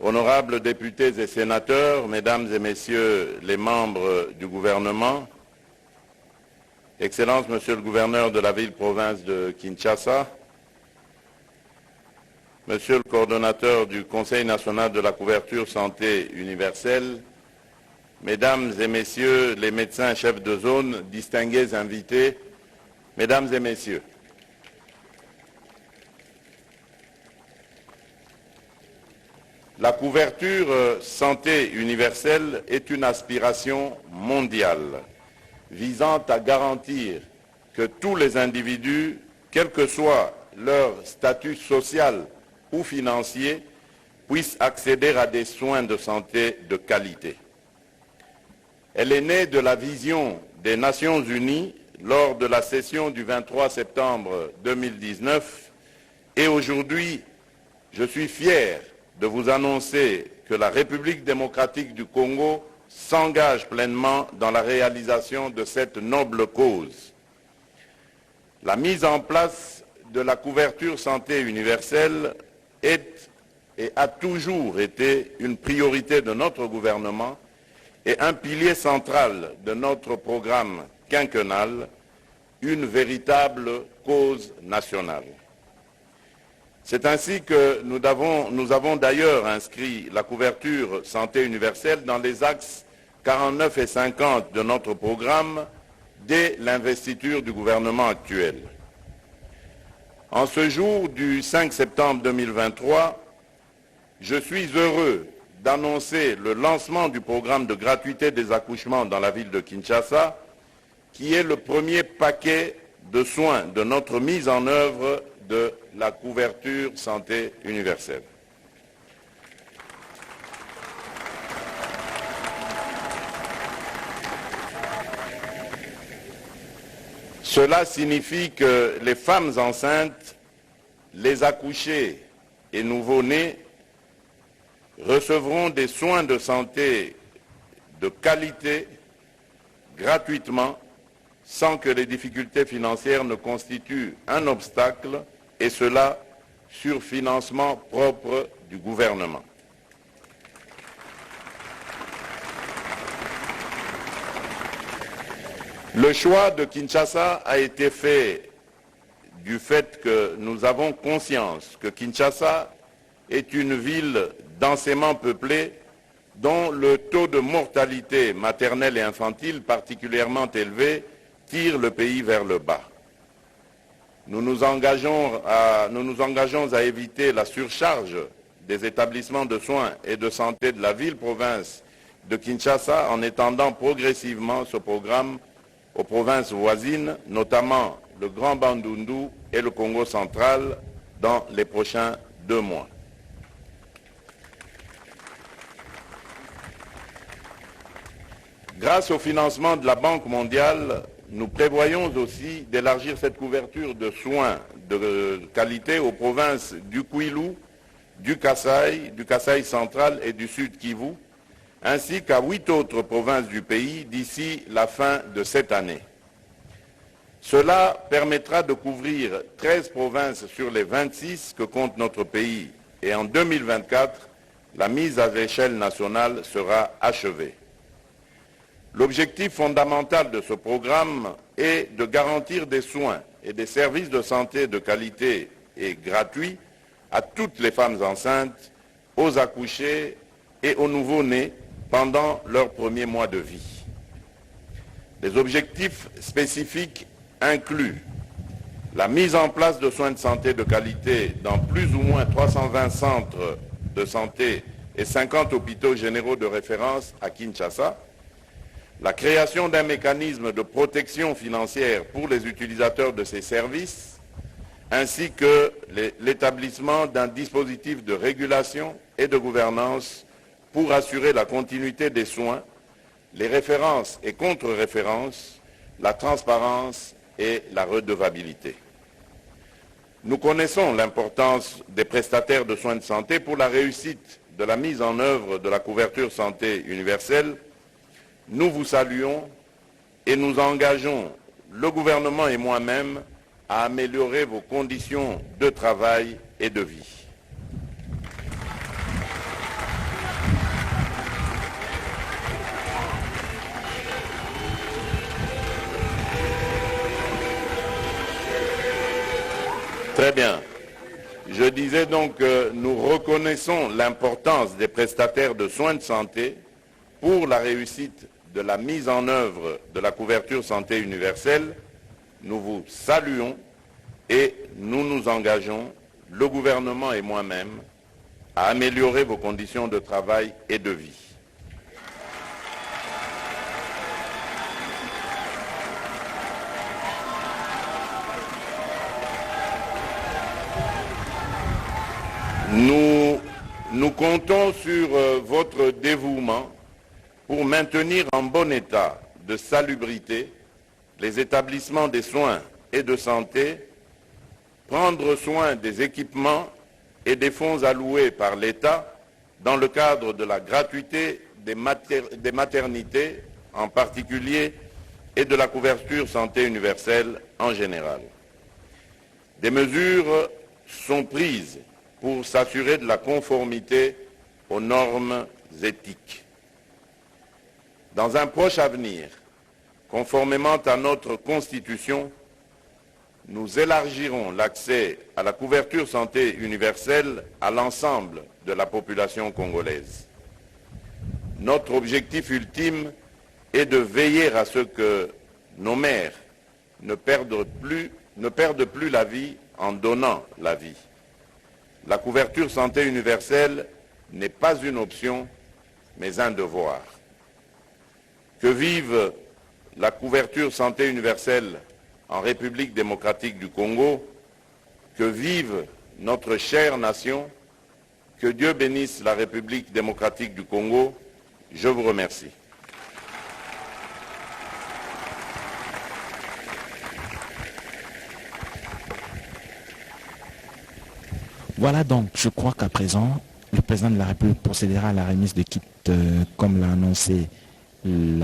honorables députés et sénateurs, mesdames et messieurs les membres du gouvernement, Excellences, Monsieur le gouverneur de la ville-province de Kinshasa, Monsieur le coordonnateur du Conseil national de la couverture santé universelle, Mesdames et Messieurs les médecins chefs de zone, distingués invités, Mesdames et Messieurs, la couverture santé universelle est une aspiration mondiale visant à garantir que tous les individus, quel que soit leur statut social ou financier, puissent accéder à des soins de santé de qualité. Elle est née de la vision des Nations Unies lors de la session du 23 septembre 2019 et aujourd'hui, je suis fier de vous annoncer que la République démocratique du Congo s'engage pleinement dans la réalisation de cette noble cause. La mise en place de la couverture santé universelle est et a toujours été une priorité de notre gouvernement et un pilier central de notre programme quinquennal, une véritable cause nationale. C'est ainsi que nous avons d'ailleurs inscrit la couverture santé universelle dans les axes 49 et 50 de notre programme dès l'investiture du gouvernement actuel. En ce jour du 5 septembre 2023, je suis heureux d'annoncer le lancement du programme de gratuité des accouchements dans la ville de Kinshasa, qui est le premier paquet de soins de notre mise en œuvre de la couverture santé universelle. Cela signifie que les femmes enceintes, les accouchés et nouveau-nés recevront des soins de santé de qualité gratuitement sans que les difficultés financières ne constituent un obstacle, et cela sur financement propre du gouvernement. Le choix de Kinshasa a été fait du fait que nous avons conscience que Kinshasa est une ville densément peuplée dont le taux de mortalité maternelle et infantile particulièrement élevé tire le pays vers le bas. Nous nous engageons à éviter la surcharge des établissements de soins et de santé de la ville-province de Kinshasa en étendant progressivement ce programme aux provinces voisines, notamment le Grand Bandundu et le Congo central, dans les prochains 2 mois. Grâce au financement de la Banque mondiale, nous prévoyons aussi d'élargir cette couverture de soins de qualité aux provinces du Kwilu, du Kasaï central et du Sud Kivu, ainsi qu'à 8 autres provinces du pays d'ici la fin de cette année. Cela permettra de couvrir 13 provinces sur les 26 que compte notre pays et en 2024, la mise à l'échelle nationale sera achevée. L'objectif fondamental de ce programme est de garantir des soins et des services de santé de qualité et gratuits à toutes les femmes enceintes, aux accouchés et aux nouveau-nés pendant leurs premiers mois de vie. Les objectifs spécifiques incluent la mise en place de soins de santé de qualité dans plus ou moins 320 centres de santé et 50 hôpitaux généraux de référence à Kinshasa, la création d'un mécanisme de protection financière pour les utilisateurs de ces services, ainsi que l'établissement d'un dispositif de régulation et de gouvernance pour assurer la continuité des soins, les références et contre-références, la transparence et la redevabilité. Nous connaissons l'importance des prestataires de soins de santé pour la réussite de la mise en œuvre de la couverture santé universelle. Nous vous saluons et nous engageons, le gouvernement et moi-même, à améliorer vos conditions de travail et de vie. Très bien. Je disais donc que nous reconnaissons l'importance des prestataires de soins de santé pour la réussite de la mise en œuvre de la couverture santé universelle. Nous vous saluons et nous nous engageons, le gouvernement et moi-même, à améliorer vos conditions de travail et de vie. Nous comptons sur votre dévouement pour maintenir en bon état de salubrité les établissements des soins et de santé, prendre soin des équipements et des fonds alloués par l'État dans le cadre de la gratuité des maternités en particulier et de la couverture santé universelle en général. Des mesures sont prises pour s'assurer de la conformité aux normes éthiques. Dans un proche avenir, conformément à notre Constitution, nous élargirons l'accès à la couverture santé universelle à l'ensemble de la population congolaise. Notre objectif ultime est de veiller à ce que nos mères ne perdent plus la vie en donnant la vie. La couverture santé universelle n'est pas une option, mais un devoir. Que vive la couverture santé universelle en République démocratique du Congo, que vive notre chère nation, que Dieu bénisse la République démocratique du Congo. Je vous remercie. Voilà donc, je crois qu'à présent, le président de la République procédera à la remise de kits comme l'a annoncé Nous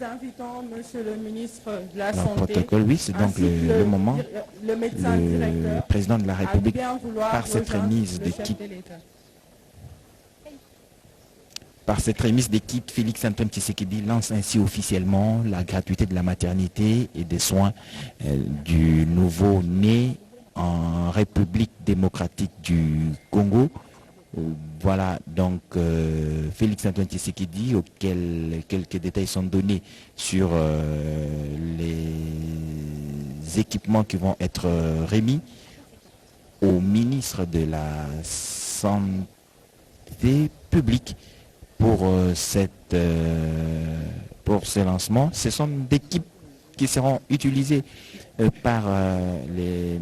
invitons Monsieur le ministre de la Santé, protocole. Oui, c'est donc le moment. Le médecin directeur, le président de la République, bien vouloir par cette remise de kits, Félix Antoine Tshisekedi lance ainsi officiellement la gratuité de la maternité et des soins du nouveau-né en République démocratique du Congo. Voilà, donc Félix Antoine Tshisekedi, auquel quelques détails sont donnés sur les équipements qui vont être remis au ministre de la Santé publique pour ce lancement. Ce sont des kits qui seront utilisés par les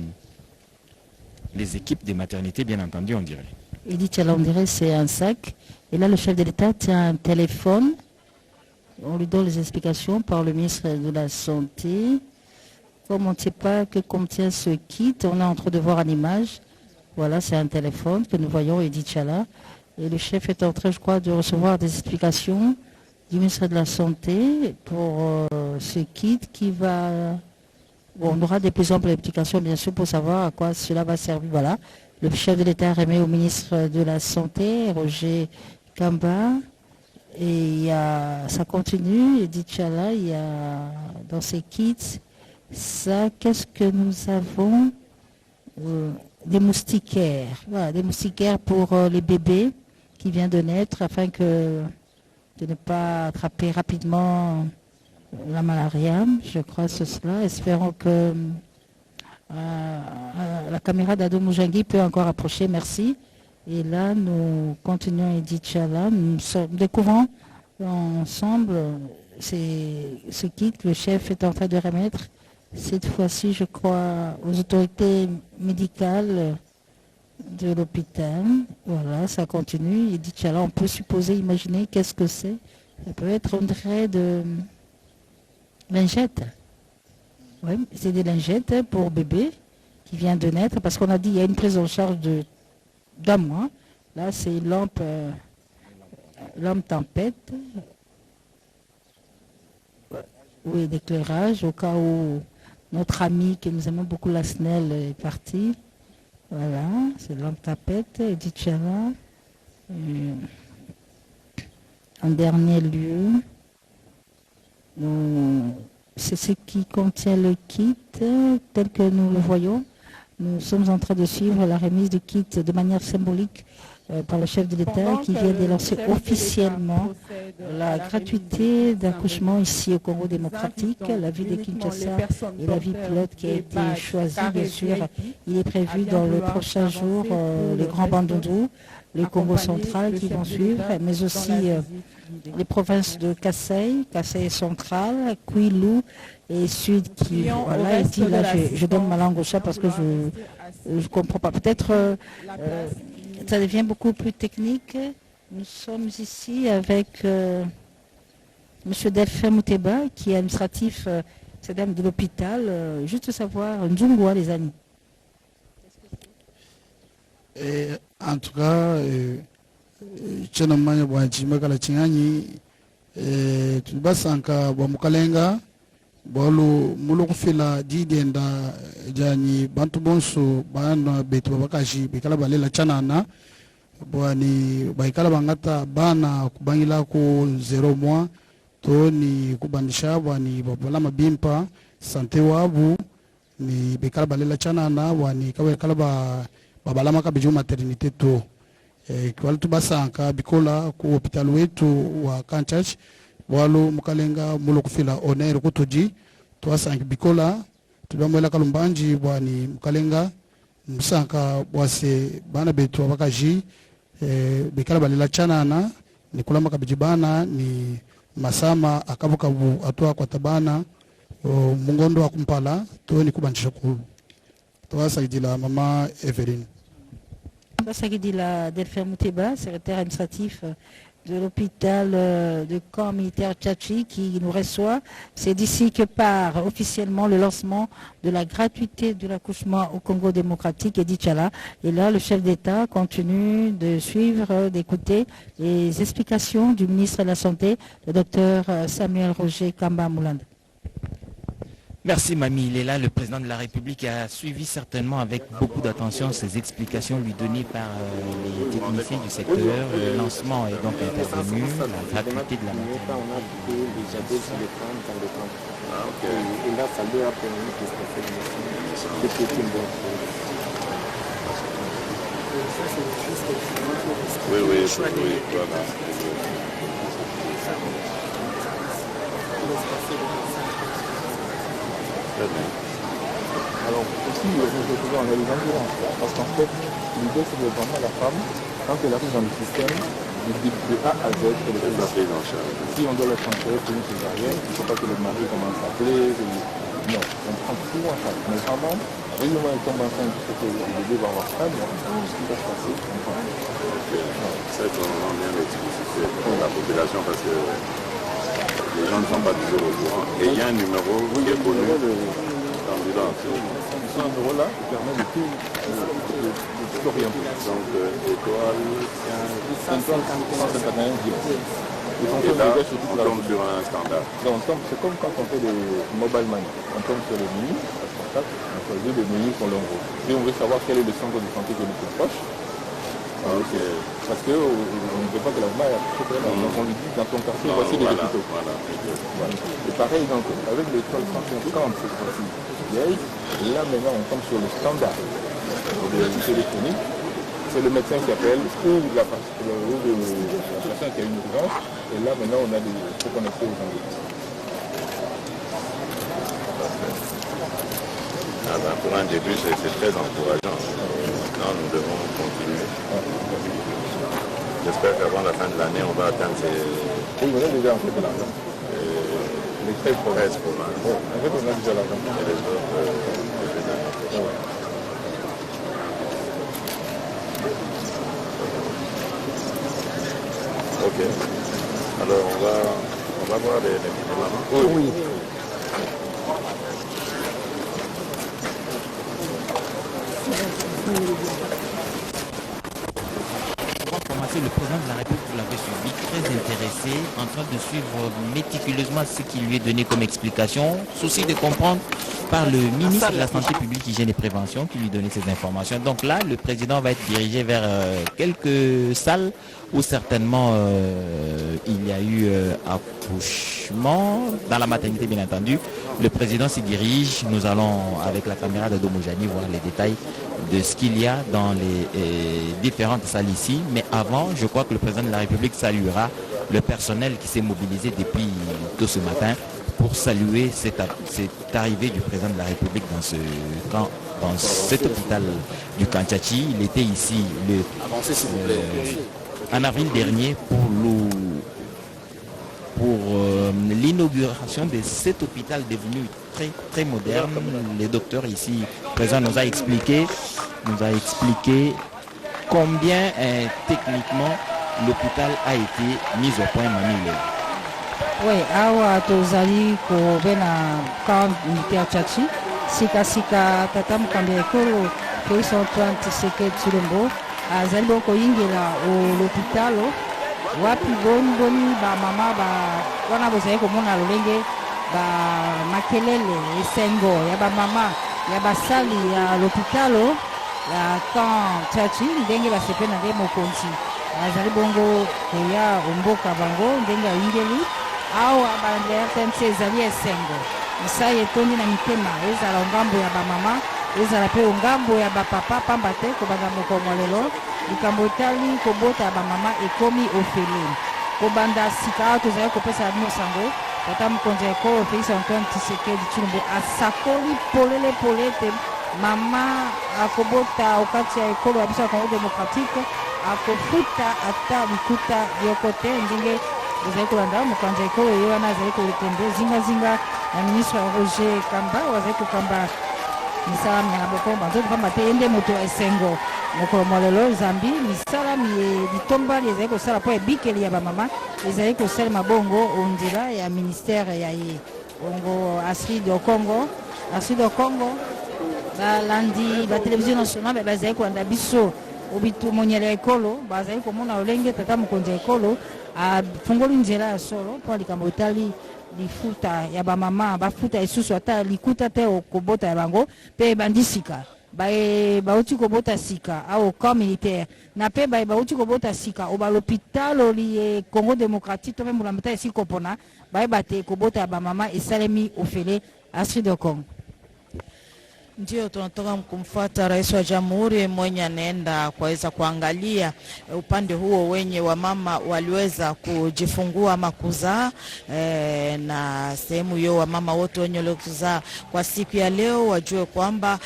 équipes des maternités, bien entendu, on dirait. Il dit on dirait c'est un sac. Et là, le chef de l'État tient un téléphone. On lui donne les explications par le ministre de la Santé. Comme on ne sait pas que contient ce kit, on est en train de voir en image. Voilà, c'est un téléphone que nous voyons, Edith Chala. Et le chef est en train, je crois, de recevoir des explications du ministre de la Santé pour ce kit qui va... Bon, on aura des plus amples explications, bien sûr, pour savoir à quoi cela va servir. Voilà. Le chef de l'État remet au ministre de la Santé, Roger Kamba. Et ça continue, Edith Chala, il y a dans ces kits, ça, qu'est-ce que nous avons des moustiquaires. Voilà, des moustiquaires pour les bébés qui viennent de naître afin de ne pas attraper rapidement la malaria. Je crois que c'est cela. Espérons que la caméra d'Ado Moujangi peut encore approcher. Merci. Et là, nous continuons Edith Chala. Nous découvrons ensemble ce kit que le chef est en train de remettre. Cette fois-ci, je crois, aux autorités médicales de l'hôpital. Voilà, ça continue. Edith Chala, on peut supposer, imaginer qu'est-ce que c'est. Ça peut être, on dirait, de lingettes. Oui, c'est des lingettes pour bébé qui vient de naître, parce qu'on a dit qu'il y a une prise en charge d'un mois. Là, c'est une lampe tempête. Oui, d'éclairage, au cas où notre ami que nous aimons beaucoup, la SNEL, est parti. Voilà, c'est lampe tempête, Edith Chala. En dernier lieu, c'est ce qui contient le kit, tel que nous le voyons. Nous sommes en train de suivre la remise du kit de manière symbolique par le chef de l'État qui vient de lancer officiellement la gratuité d'accouchement ici au Congo démocratique. La ville de Kinshasa et la ville pilote qui a été choisie, bien sûr. Il est prévu dans le prochain jour les grands bandondous, le Congo central qui vont suivre, mais aussi les provinces de Kassai central, Kwilu et Sud qui, voilà, il dit là, je donne ma langue au chat parce que je ne comprends pas. Peut-être ça devient beaucoup plus technique. Nous sommes ici avec M. Delphin Mouteba, qui est administratif de l'hôpital. Juste savoir, Nzungwa, les amis. En tout cas, Chenamanya Bwachimaka Chinani, Tubasanka Bwamukalenga, Bolo Mulukufila Didenda Jani Bantubonso, Bana Betu Bakashi, Bikala Balela Chanana, Bwani Baikala Bangata, Bana Kubangila ko 0 mois, Toni Kubandisha, Bwani Babalama Bimpa, Sante Wabu, ni Bikala Balela Chanana, Bwani Kawekala Babalama Kabiju maternité to. Kwa tubasanka bikola ku hospital wetu wa Kanchach walo mukalenga mulokufila onere kutoji twasanka bikola tubamwela kalumbanji bwani mukalenga musanka bwase bana betu abakaji bikala balila chanana ni kulama kabijibana ni masama akabukabu atwa kwa tabana mungondo wa kumpala to ni kubanisha kulu twasaidila mama Evelyn. Ça qui dit la Delphin Mouteba, secrétaire administratif de l'hôpital de camp militaire Tchatchi qui nous reçoit. C'est d'ici que part officiellement le lancement de la gratuité de l'accouchement au Congo démocratique, Edith Chala. Et là, le chef d'État continue de suivre, d'écouter les explications du ministre de la Santé, le docteur Samuel Roger Kamba Moulande. Merci Mamie, il est là, le président de la République a suivi certainement avec beaucoup d'attention ces explications lui données par les techniciens du secteur. Le lancement est donc intervenu, la gratuité de la maternité. Oui, voilà. Très bien. Alors, aussi, nous faisons en réalisant parce qu'en fait, l'idée, c'est de vraiment la femme, quand elle arrive dans le système, de A à Z, elle est prise en charge. Si on doit la transférer pour une césarienne, il ne faut pas que le mari commence à appeler. Non, on prend tout en charge. Mais vraiment, dès le moment où elle tombe enceinte, il faut que le bébé va avoir ça, mais tout ce qui va se passer, on prend. Ça, il faut vraiment bien l'expliciter pour la population parce que les gens ne sont pas toujours au courant. Et il y a un numéro qui est connu d'ambulance. Ce numéro-là permet de tout orienter. Donc, étoile 151 10. Et là, on tombe sur un standard. Donc, c'est comme quand on fait des mobile money. On tombe sur le menu, on choisit le menu qu'on l'envoie. Si on veut savoir quel est le centre de santé qui est le plus proche, parce qu'on ne veut pas que la maman ait accouché très loin. Donc on lui dit dans ton quartier, voici les hôpitaux. Voilà. Et pareil, donc, avec l'étoile 150, cette fois-ci, là maintenant on tombe sur le standard de téléphonique. C'est le médecin qui appelle ou la personne qui a une urgence. Et là maintenant on a des faut connecter aux gens. Pour un début, c'est très encourageant. Maintenant, nous devons continuer. J'espère qu'avant la fin de l'année, on va atteindre ces... Oui, on a déjà en fait de l'argent. Les 13 provinces. En fait, on a déjà l'argent. Et les autres, Ok. Alors, on va voir les mamans. Oui. Le président de la République, vous l'avez suivi, très intéressé, en train de suivre méticuleusement ce qui lui est donné comme explication, souci de comprendre par le ministre de la Santé publique, Hygiène et Prévention qui lui donnait ces informations. Donc là, le président va être dirigé vers quelques salles où certainement il y a eu accouchement, dans la maternité bien entendu. Le président s'y dirige, nous allons avec la caméra de Domojani voir les détails de ce qu'il y a dans les différentes salles ici. Mais avant, je crois que le président de la République saluera le personnel qui s'est mobilisé depuis tôt ce matin pour saluer cette arrivée du président de la République dans ce camp, dans cet hôpital du Kanchachi. Il était ici en avril dernier pour l'inauguration de cet hôpital devenu très très moderne. Les docteurs ici présents nous a expliqué combien techniquement l'hôpital a été mis au point Mamile. Oui, awa tozali kobena camp militaire Tchachi, sika tata mukambi ekolo Félix Antoine Tshisekedi Tshilombo azali bongo koyingela l'hôpital wapi boni ba mama ba wana bozali komona lolenge ba makelele esengo ya ba mama ya basali ya l'hôpital ya camp Tchachi ndenge basepe na nde mokonzi azali bongo koya omboka bango ndenge ayingeli awa balandela RTNC ezali esengo misala etondi na mitema ezala ngambo ya bamama ezala mpe ngambo ya bapapa pamba te kobanda mokongo lelo likambo etali kobota ya bamama ekomi ofele kobanda sika awa tozali kopesa bino sango tata mokonzi ya ekolo Félix Antoine Tshisekedi Tshilombo asakoli polele ete mama akobota okati ya ekolo ya biso ya Congo démocratique akofuta ata bikuta yoko te ndenge ezali kolanda mokonzi ya ekolo ye wana azali kolekende zingazinga na ministre Roger Kamba azali kokamba misala na bokomba nzoto pamba te ye nde moto ya esengo mokolo molelo zambi misala bitombali ezali kosala mpo ebikeli ya bamama ezali kosalema bongo onzela ya ministère ya ye bongo Astrid Okongo balandi batelevizio nationale bazali kolanda biso obitumonyela ya ekolo bazali komona olenge tata mokonzi ya ekolo afungoli nzela ya solo mpo likambo etali lifuta ya bamama bafuta esusu ata likuta te okobota ya bango mpe ebandi sika bauti kobota sika au camp militaire na mpe bauti kobota sika oba l'hôpital li Congo démocratique to mpe molambita esili kopona bayeba te kobota ya bamama esalemi ofele Astrid Okongo. Ndio tunatoka kumfuata rais wa jamhuri mwenye anaenda kuweza kuangalia upande huo wenye wamama waliweza kujifungua ama kuzaa, na sehemu hiyo wamama wote wenye waliozaa kwa siku ya leo wajue kwamba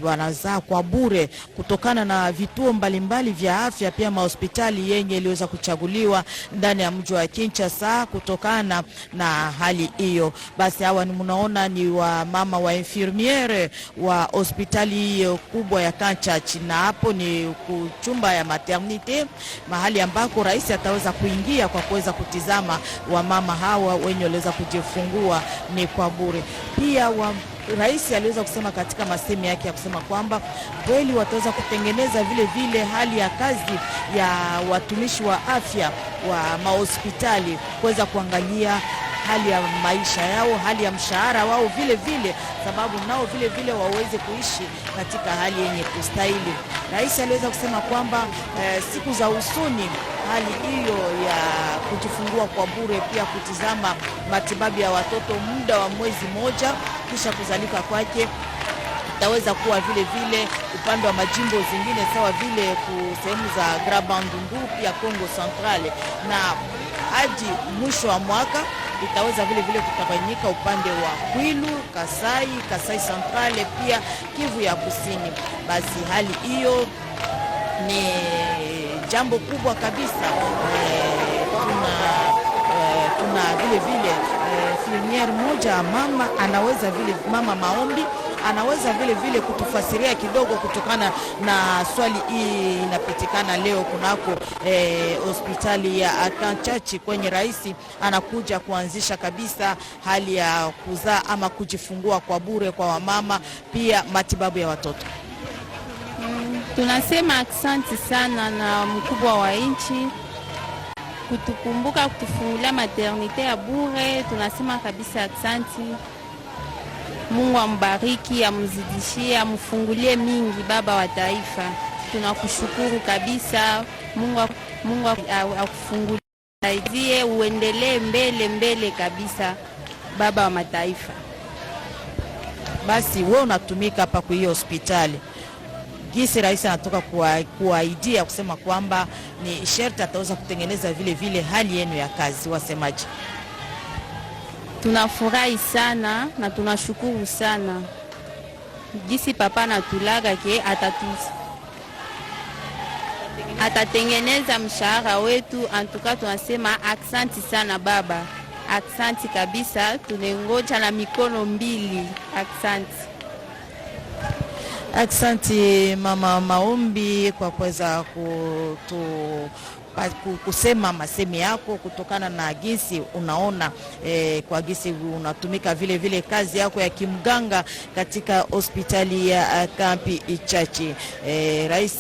wanazaa kwa bure kutokana na vituo mbalimbali vya afya, pia mahospitali yenye iliweza kuchaguliwa ndani ya mji wa Kinshasa kutokana na hali hiyo. Basi hawa ni mnaona ni wamama wa infirmiere wa hospitali kubwa ya Kanchachi, na hapo ni chumba ya maternite, mahali ambako rais ataweza kuingia kwa kuweza kutizama wamama hawa wenye waliweza kujifungua ni kwa bure. Pia rais aliweza kusema katika masemi yake ya kusema kwamba kweli wataweza kutengeneza vile vile hali ya kazi ya watumishi wa afya wa mahospitali, kuweza kuangalia hali ya maisha yao, hali ya mshahara wao vile vile, sababu nao vile vile waweze kuishi katika hali yenye kustahili. Rais aliweza kusema kwamba siku za usoni hali hiyo ya kujifungua kwa bure, pia kutizama matibabu ya watoto muda wa mwezi moja kisha kuzalika kwake, itaweza kuwa vile vile upande wa majimbo zingine sawa vile sehemu za Grand Bandundu pia Kongo Centrale, na hadi mwisho wa mwaka itaweza vile vile kutawanyika upande wa Kwilu, Kasai Centrale pia Kivu ya Kusini. Basi hali hiyo ni jambo kubwa kabisa. Tuna vile vile infirmiere moja mama Maombi anaweza vile vile kutufasiria kidogo kutokana na swali hii inapitikana leo kunako hospitali ya Kanchachi kwenye rais anakuja kuanzisha kabisa hali ya kuzaa ama kujifungua kwa bure kwa wamama, pia matibabu ya watoto. Tunasema asante sana na mkubwa wa nchi kutukumbuka kutufungulia maternite ya bure. Tunasema kabisa asante. Mungu ambariki, amzidishie, amfungulie mingi baba wa taifa. Tunakushukuru kabisa. Mungu akufungulie, saidie, uendelee mbele kabisa baba wa mataifa. Basi wewe unatumika hapa kwa hiyo hospitali. Gisi rais anatoka kuaidia kusema kwamba ni sherti ataweza kutengeneza vile vile hali yenu ya kazi, wasemaji? Tunafurahi sana na tunashukuru sana. Gisi papa natulaga ke atatengeneza mshahara wetu. Antuka tunasema aksanti sana baba. Aksanti kabisa, tunengoja na mikono mbili. Aksanti. Aksanti mama Maombi kwa kuweza kusema masemi yako kutokana na gisi unaona kwa gisi unatumika vile vile kazi yako ya kimganga katika hospitali ya Kampi Ichachi. Rais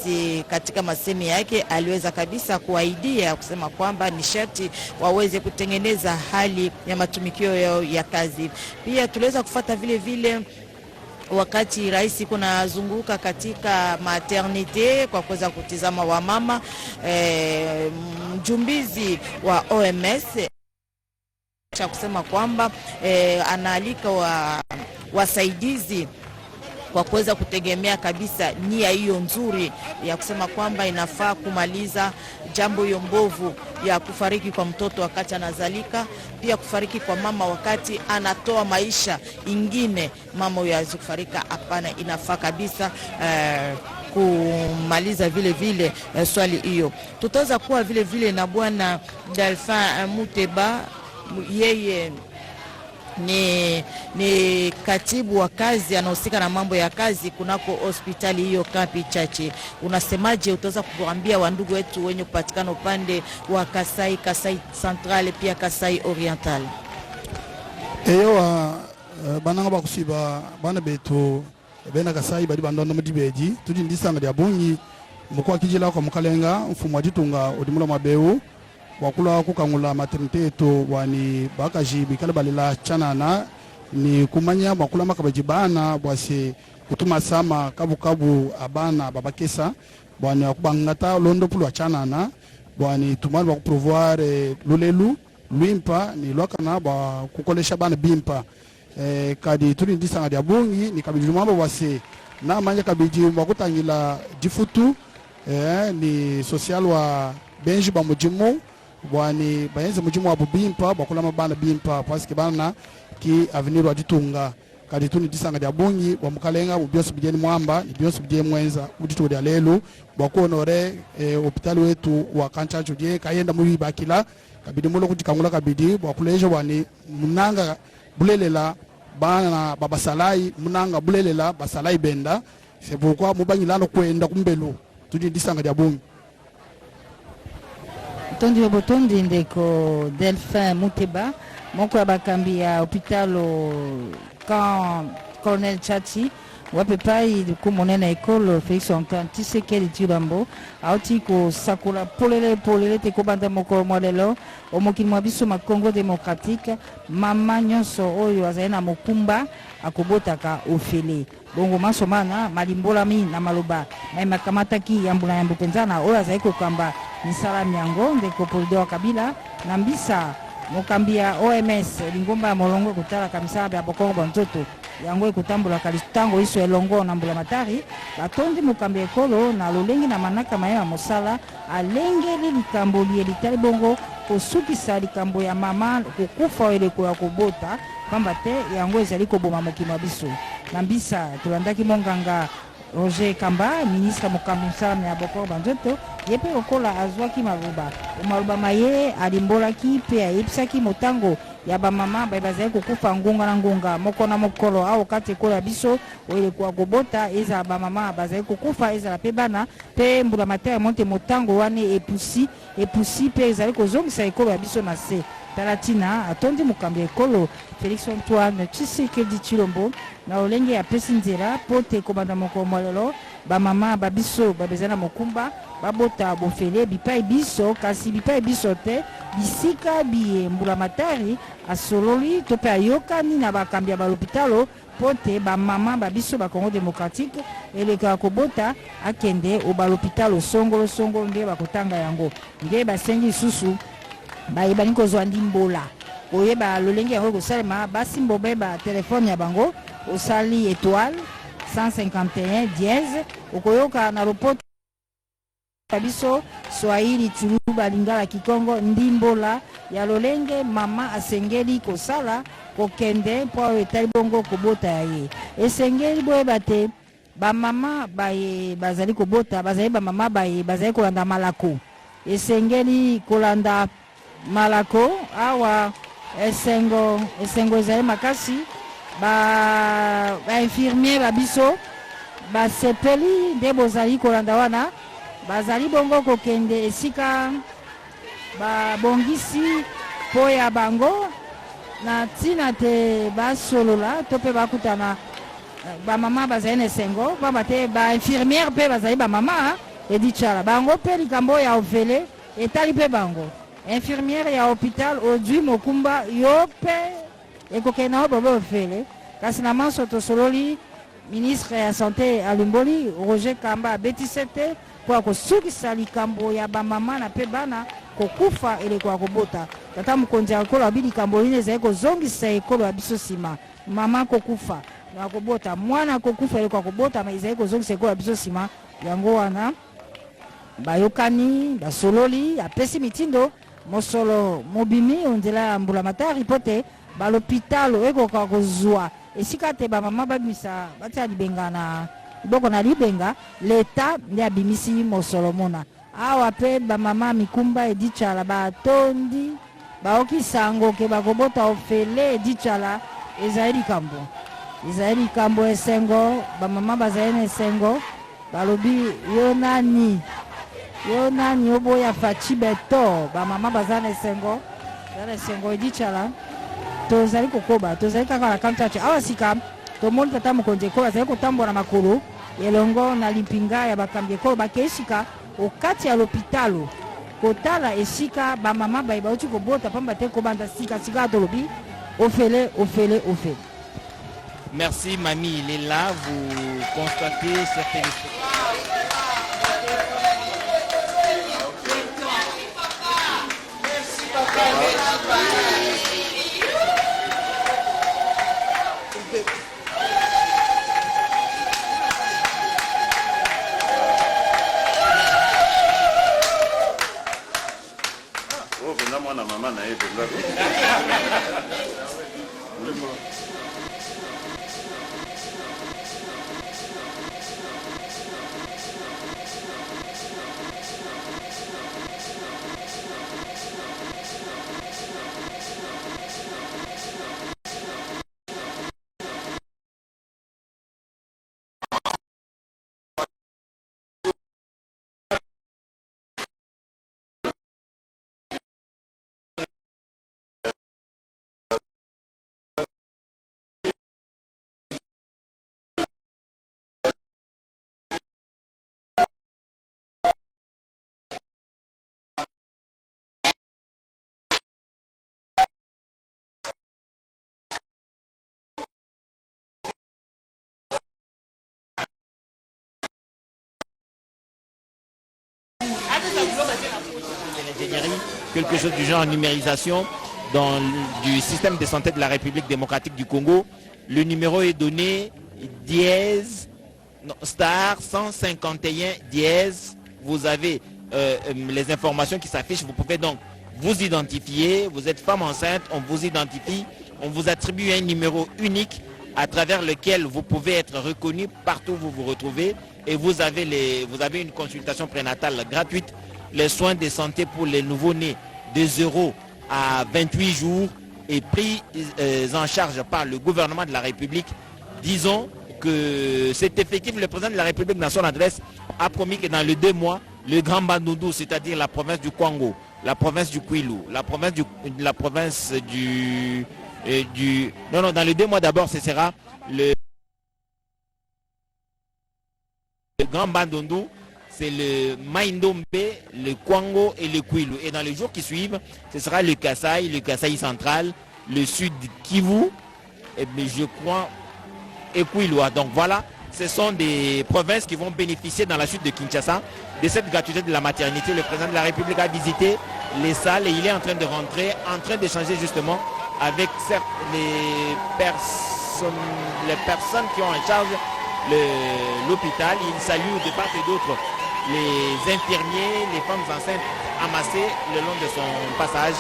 katika masemi yake aliweza kabisa kuaidia kusema kwamba ni sharti waweze kutengeneza hali ya matumikio yao ya kazi. Pia tuliweza kufuata vile vile wakati rais kuna zunguka katika maternite kwa kuweza kutizama wamama, mjumbizi wa OMS cha kusema kwamba anaalika wasaidizi kwa kuweza kutegemea kabisa nia hiyo nzuri ya kusema kwamba inafaa kumaliza jambo hiyo mbovu ya kufariki kwa mtoto wakati anazalika, pia kufariki kwa mama wakati anatoa maisha ingine mama huyo aweze kufarika. Hapana, inafaa kabisa kumaliza vile vile swali hiyo. Tutaweza kuwa vile vile na bwana Delphin Muteba, yeye ni katibu wa kazi, anahusika na mambo ya kazi kunako hospitali hiyo Kampi Ichachi. Unasemaje, utaweza kuambia wandugu wetu wenye kupatikana upande wa Kasai Central pia Kasai Oriental? Eyo bananga bakusiba bana beto bena Kasai badi bandondo mdibeji tudi ndisanga dia bonyi mukwa kijila kwa mukalenga mfumo ajitunga odimula mabeu wakula kukangula maternite to wani bakaji bikala balila chanana ni kumanya wakula makabajibana bwase kutuma sama kabu abana babakesa bwani wakubangata londo pulu chanana bwani tumali wakuprovoir lulelu luimpa ni lokana ba kukolesha bana bimpa kadi tuni disanga dia bungi ni kabidi lumamba wase na manja kabidi mwakutangila difutu ni social wa benji ba mujimu bwani bayenze mujimu wa bubimpa bakula mabana bimpa parce que bana ki avenir wa ditunga kadi tuni disanga dia bungi wa mukalenga ubioso bijeni mwamba ni bioso bijeni mwenza udito dia lelu bwakonore hospital wetu wa kanchacho je kayenda muyi bakila kabidi mulo kutikangula kabidi bwakulejo wani munanga bulelela bana babasalai munanga bulelela basalai benda c'est pourquoi mubanyilano kwenda kumbelu tudi disanga dia bungi tondi botondi ndeko Delphin Muteba moko ya bakambi ya hôpitalo quand Colonel Chachi wape pai ku monene ekolo Félix Antoine Tshisekedi Tshilombo auti ko sakula polele te ko banda moko molelo omokili mwa biso ma Congo démocratique mama nyonso oyo azali na mokumba akobotaka ofele bongo masomana malimbolami na maloba na makamataki yambula yambu penzana oyo azali kokamba misala miango ndeko Polidor Kabila na mbisa mokambi ya OMS lingomba ya molongo kutala kamisala bya bokongo banzoto yango ekutambula kalistango iso elongo na mbula matari batondi mokambi ekolo na lolengi na manaka maye ya mosala alengeli likambo lielitali bongo kosukisa likambo ya mama kokufa eleko ya kobota pamba te yango ezali koboma mokima biso na mbisa tolandaki monganga Roger Kamba, ministre mokambi msala ya bokongo banzoto yepe okola azwaki maluba maye alimbolaki pe ayebisaki motango ya bamama bazali kokufa ngunga na ngunga moko na mokolo au kati ekola biso oyo kwa kobota eza bamama bazali kokufa ezala pe bana pe mbula matere monte motango wane epusi pe ezali kozongisa ekolo ya biso na se talatina atondi mokambi ekolo Félix Antoine Tshisekedi Tshilombo na olenge ya pesi nzela pote kobanda moko molelo bamama babiso babezana mokumba babota bofele bipai biso kasi bipai biso te bisika biye mbula matari asololi to pe ayokani na bakambi ya balopitalo pote bamama babiso ba Congo démocratique eleka kobota akende o balopitalo songolo nde bakotanga yango nde basengi susu bayebani kozwa ndimbola oyeba lolenge yango kosalema basimbo beba telefone ya bango osali étoile 151 dièse okoyoka na lopoto biso Swahili Chuluba Lingala Kikongo ndimbola ya lolenge mama asengeli kosala kokende po etali bongo kobota ye esengeli boyeba te bamama baye bazali kobota bazali bamama baye bazali kolanda malako esengeli kolanda malako awa esengo ezali makasi ba infirmier babiso basepeli nde bozali kolanda wana bazali bongo kokende esika babongisi po ya bango na ntina te basolola to mpe bakutana bamama bazali na esengo pamba te bainfirmiere mpe bazali bamama edi tshala bango mpe likambo ya ofele etali mpe bango infirmiere ya hôpital ozwi mokumba yo mpe ekokende na yo bobe ofele kasi na manso tosololi ministre ya santé alumboli Roger Kamba abetise te po akosukisa likambo ya bamama na mpe bana kokufa eleko ya kobota tata mokonzi ya ekolo abi likambo lini ezali kozongisa ekolo ya biso nsima mama kokufa na kobota mwana kokufa eleko ya kobota ma ezali kozongisa ekolo ya biso nsima yango wana bayokani basololi apesi mitindo mosolo mobimi onzela ya mbula matari po te balopitalo ekoka kozwa esika te bamama babimisa batia libenga na liboko na libenga leta nde abimisi mosolo mona awa mpe bamama mikumba edi tshala batondi baokisango ke bakobota ofele edi tshala ezali likambo esengo bamama bazali na esengo balobi yo nani oboya faci beto bamama baza na esengo edi tshala tozali kokoba tozali kaka na kantache awa sika tomoni tata mokonzi ekolo azali kotambola makolo elongo na limpinga ya bakambi ekolo bakei sika okati ya lopitalo kotala esika bamama baye bauti kobota pamba te kobanda sika tolobi ofele. Merci Mamie, il est là, vous constatez certaines choses. mwana mama na ye penza. L'ingénierie, quelque chose du genre en numérisation du système de santé de la République démocratique du Congo. Le numéro est donné dièse, star 151 dièse. Vous avez les informations qui s'affichent. Vous pouvez donc vous identifier. Vous êtes femme enceinte, on vous identifie. On vous attribue un numéro unique à travers lequel vous pouvez être reconnu partout où vous vous retrouvez. Et vous avez une consultation prénatale gratuite, les soins de santé pour les nouveau-nés de 0 à 28 jours et pris en charge par le gouvernement de la République. Disons que c'est effectif. Le président de la République, dans son adresse, a promis que dans les 2 mois, le Grand Bandundu, c'est-à-dire la province du Kwango, la province du Kwilu, dans les 2 mois d'abord, ce sera le Grand Bandundu, c'est le Maindombe, le Kwango et le Kwilu. Et dans les jours qui suivent, ce sera le Kasaï central, le sud Kivu, et je crois, et Kwilu. Donc voilà, ce sont des provinces qui vont bénéficier dans la suite de Kinshasa de cette gratuité de la maternité. Le président de la République a visité les salles et il est en train de rentrer, en train d'échanger justement avec les personnes qui ont en charge l'hôpital. Il salue de part et d'autre les infirmiers, les femmes enceintes amassées le long de son passage.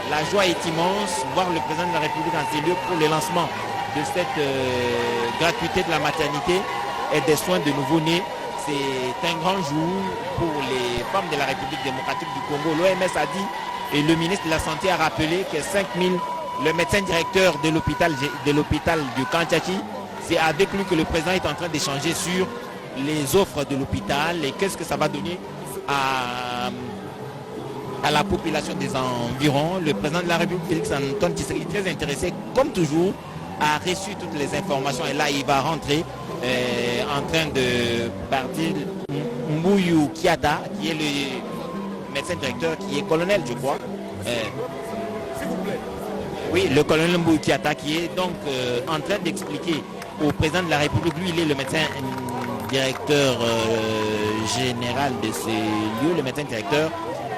La joie est immense, voir le président de la République en ces lieux pour le lancement de cette gratuité de la maternité et des soins de nouveau-nés. C'est un grand jour pour les femmes de la République démocratique du Congo. L'OMS a dit, et le ministre de la Santé a rappelé que 5000, le médecin directeur de l'hôpital du Kanchachi, c'est avec lui que le président est en train d'échanger sur les offres de l'hôpital et qu'est-ce que ça va donner à la population des environs. Le président de la République, Félix Antoine Tshisekedi, très intéressé, comme toujours, a reçu toutes les informations et là il va rentrer en train de partir. Mbuyu Kiata, qui est le médecin directeur, qui est colonel, je crois. Oui, le colonel Mbuyu Kiata, qui est donc en train d'expliquer au président de la République. Lui, il est le médecin directeur général de ces lieux, le médecin directeur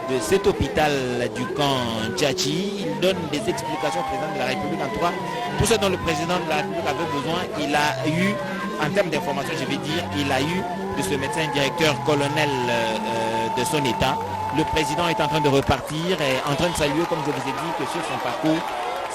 de cet hôpital du camp Tchachi. Il donne des explications au président de la République. En tout cas, tout ce dont le président de la République avait besoin, il a eu, en termes d'information, je vais dire, il a eu de ce médecin directeur colonel de son état. Le président est en train de repartir et en train de saluer, comme je vous ai dit, que sur son parcours,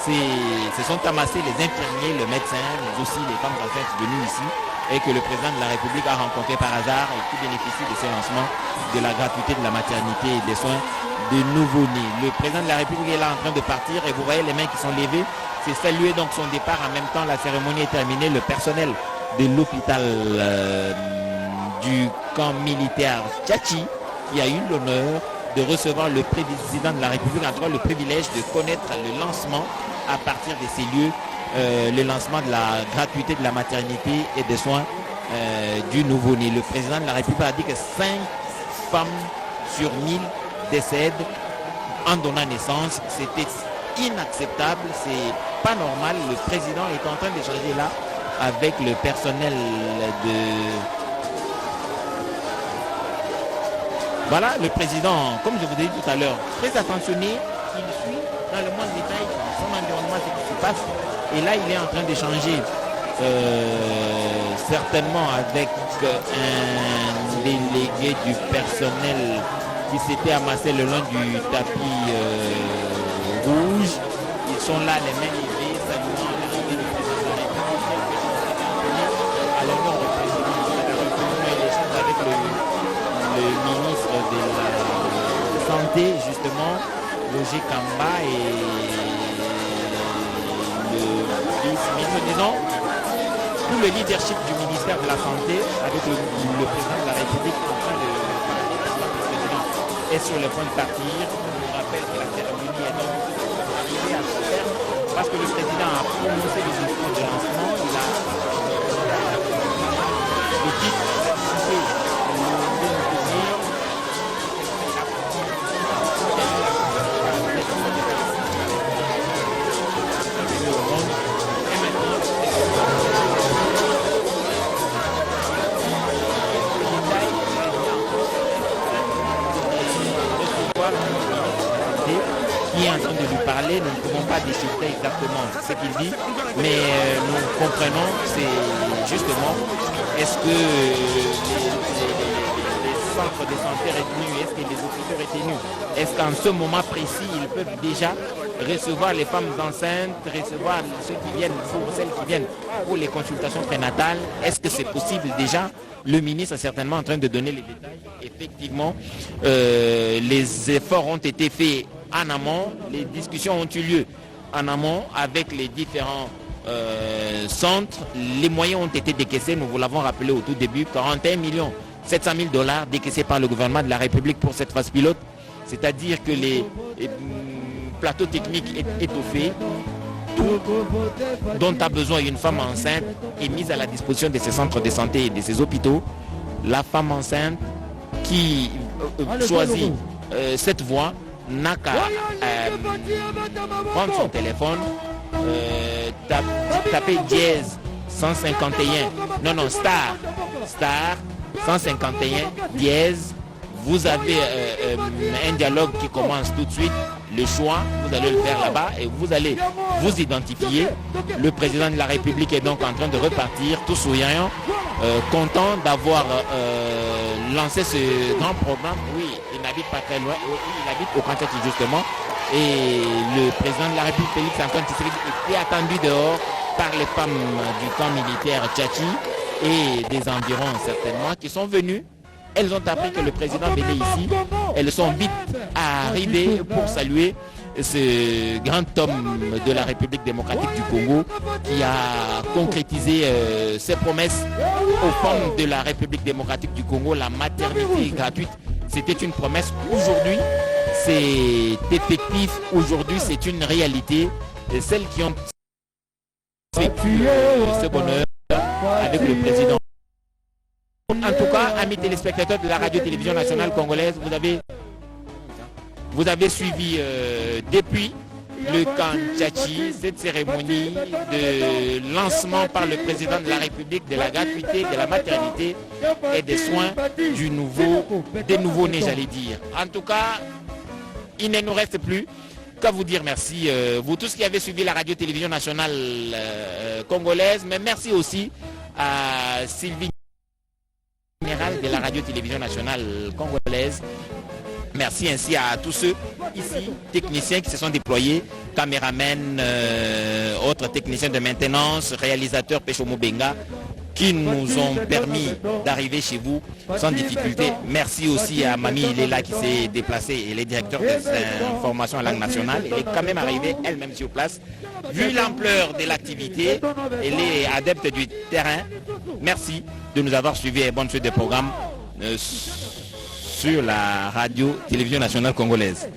se sont amassés les infirmiers, le médecin, mais aussi les femmes enceintes venues ici et que le président de la République a rencontré par hasard et qui bénéficie de ce lancement de la gratuité de la maternité et des soins de nouveau-nés. Le président de la République est là en train de partir et vous voyez les mains qui sont levées. C'est saluer donc son départ. En même temps, la cérémonie est terminée. Le personnel de l'hôpital du camp militaire Tchachi qui a eu l'honneur de recevoir le président de la République, en tout cas le privilège de connaître le lancement à partir de ces lieux, le lancement de la gratuité de la maternité et des soins du nouveau-né. Le président de la République a dit que 5 femmes sur 1000 décèdent en donnant naissance. C'était inacceptable, c'est pas normal. Le président est en train d'échanger là avec le personnel de... Voilà, le président, comme je vous ai dit tout à l'heure, très attentionné, il suit dans le moindre détail son environnement, ce qui se passe. Et là, il est en train d'échanger certainement avec un délégué du personnel qui s'était amassé le long du tapis rouge. Ils sont là, les mains levées, saluant l'arrivée du président de la République. À l'honneur du président de la République, il échange avec le ministre de la Santé, justement, Roger Kamba, et le vice-ministre, disons, tout le leadership du ministère de la Santé, avec le président de la République en train de parler. Le président est sur le point de partir. Je rappelle que la cérémonie est donc arrivée à son terme parce que le président a prononcé le discours de lancement. Il a le titre certifié qui est en train de lui parler. Nous ne pouvons pas déchiffrer exactement ce qu'il dit, mais nous comprenons, c'est justement, est-ce que les centres de santé retenus, est-ce que les hôpitaux retenus, est-ce qu'en ce moment précis, ils peuvent déjà recevoir les femmes enceintes, recevoir ceux qui viennent, pour celles qui viennent pour les consultations prénatales, est-ce que c'est possible déjà? Le ministre est certainement en train de donner les détails. Effectivement, les efforts ont été faits en amont, les discussions ont eu lieu en amont avec les différents centres. Les moyens ont été décaissés, nous vous l'avons rappelé au tout début, 41 700 000 $ décaissés par le gouvernement de la République pour cette phase pilote. C'est-à-dire que les plateaux techniques étoffés, tout dont a besoin une femme enceinte est mise à la disposition de ces centres de santé et de ces hôpitaux. La femme enceinte qui choisit cette voie n'a qu'à prendre son téléphone, taper dièse 151, non, star 151 dièse. Vous avez un dialogue qui commence tout de suite. Le choix, vous allez le faire là-bas et vous allez vous identifier. Le président de la République est donc en train de repartir, tout souriant, content d'avoir lancé ce grand programme. Oui, il n'habite pas très loin, il habite au Kantiati justement. Et le président de la République, Félix Antoine Tshisekedi, était attendu dehors par les femmes du camp militaire Tchatchi et des environs certainement qui sont venus. Elles ont appris que le président venait ici. Elles sont vite arrivées pour saluer ce grand homme de la République démocratique du Congo qui a concrétisé ses promesses aux femmes de la République démocratique du Congo, la maternité gratuite. C'était une promesse. Aujourd'hui, c'est effectif. Aujourd'hui, c'est une réalité. Et celles qui ont vécu ce bonheur avec le président. En tout cas, amis téléspectateurs de la radio-télévision nationale congolaise, vous avez suivi depuis le Kantiati cette cérémonie de lancement par le président de la République de la gratuité, de la maternité et des soins des nouveaux-nés, j'allais dire. En tout cas, il ne nous reste plus qu'à vous dire merci, vous tous qui avez suivi la radio-télévision nationale congolaise, mais merci aussi à Sylvie général de la radio-télévision nationale congolaise. Merci ainsi à tous ceux ici, techniciens qui se sont déployés, caméramens, autres techniciens de maintenance, réalisateurs Pécho Mobenga, qui nous ont permis d'arriver chez vous sans difficulté. Merci aussi à Mamie Léla qui s'est déplacée, elle est directeur des informations en langue nationale. Elle est quand même arrivée elle-même sur place. Vu l'ampleur de l'activité, elle est adepte du terrain. Merci de nous avoir suivis et bonne suite des programmes sur la radio-télévision nationale congolaise.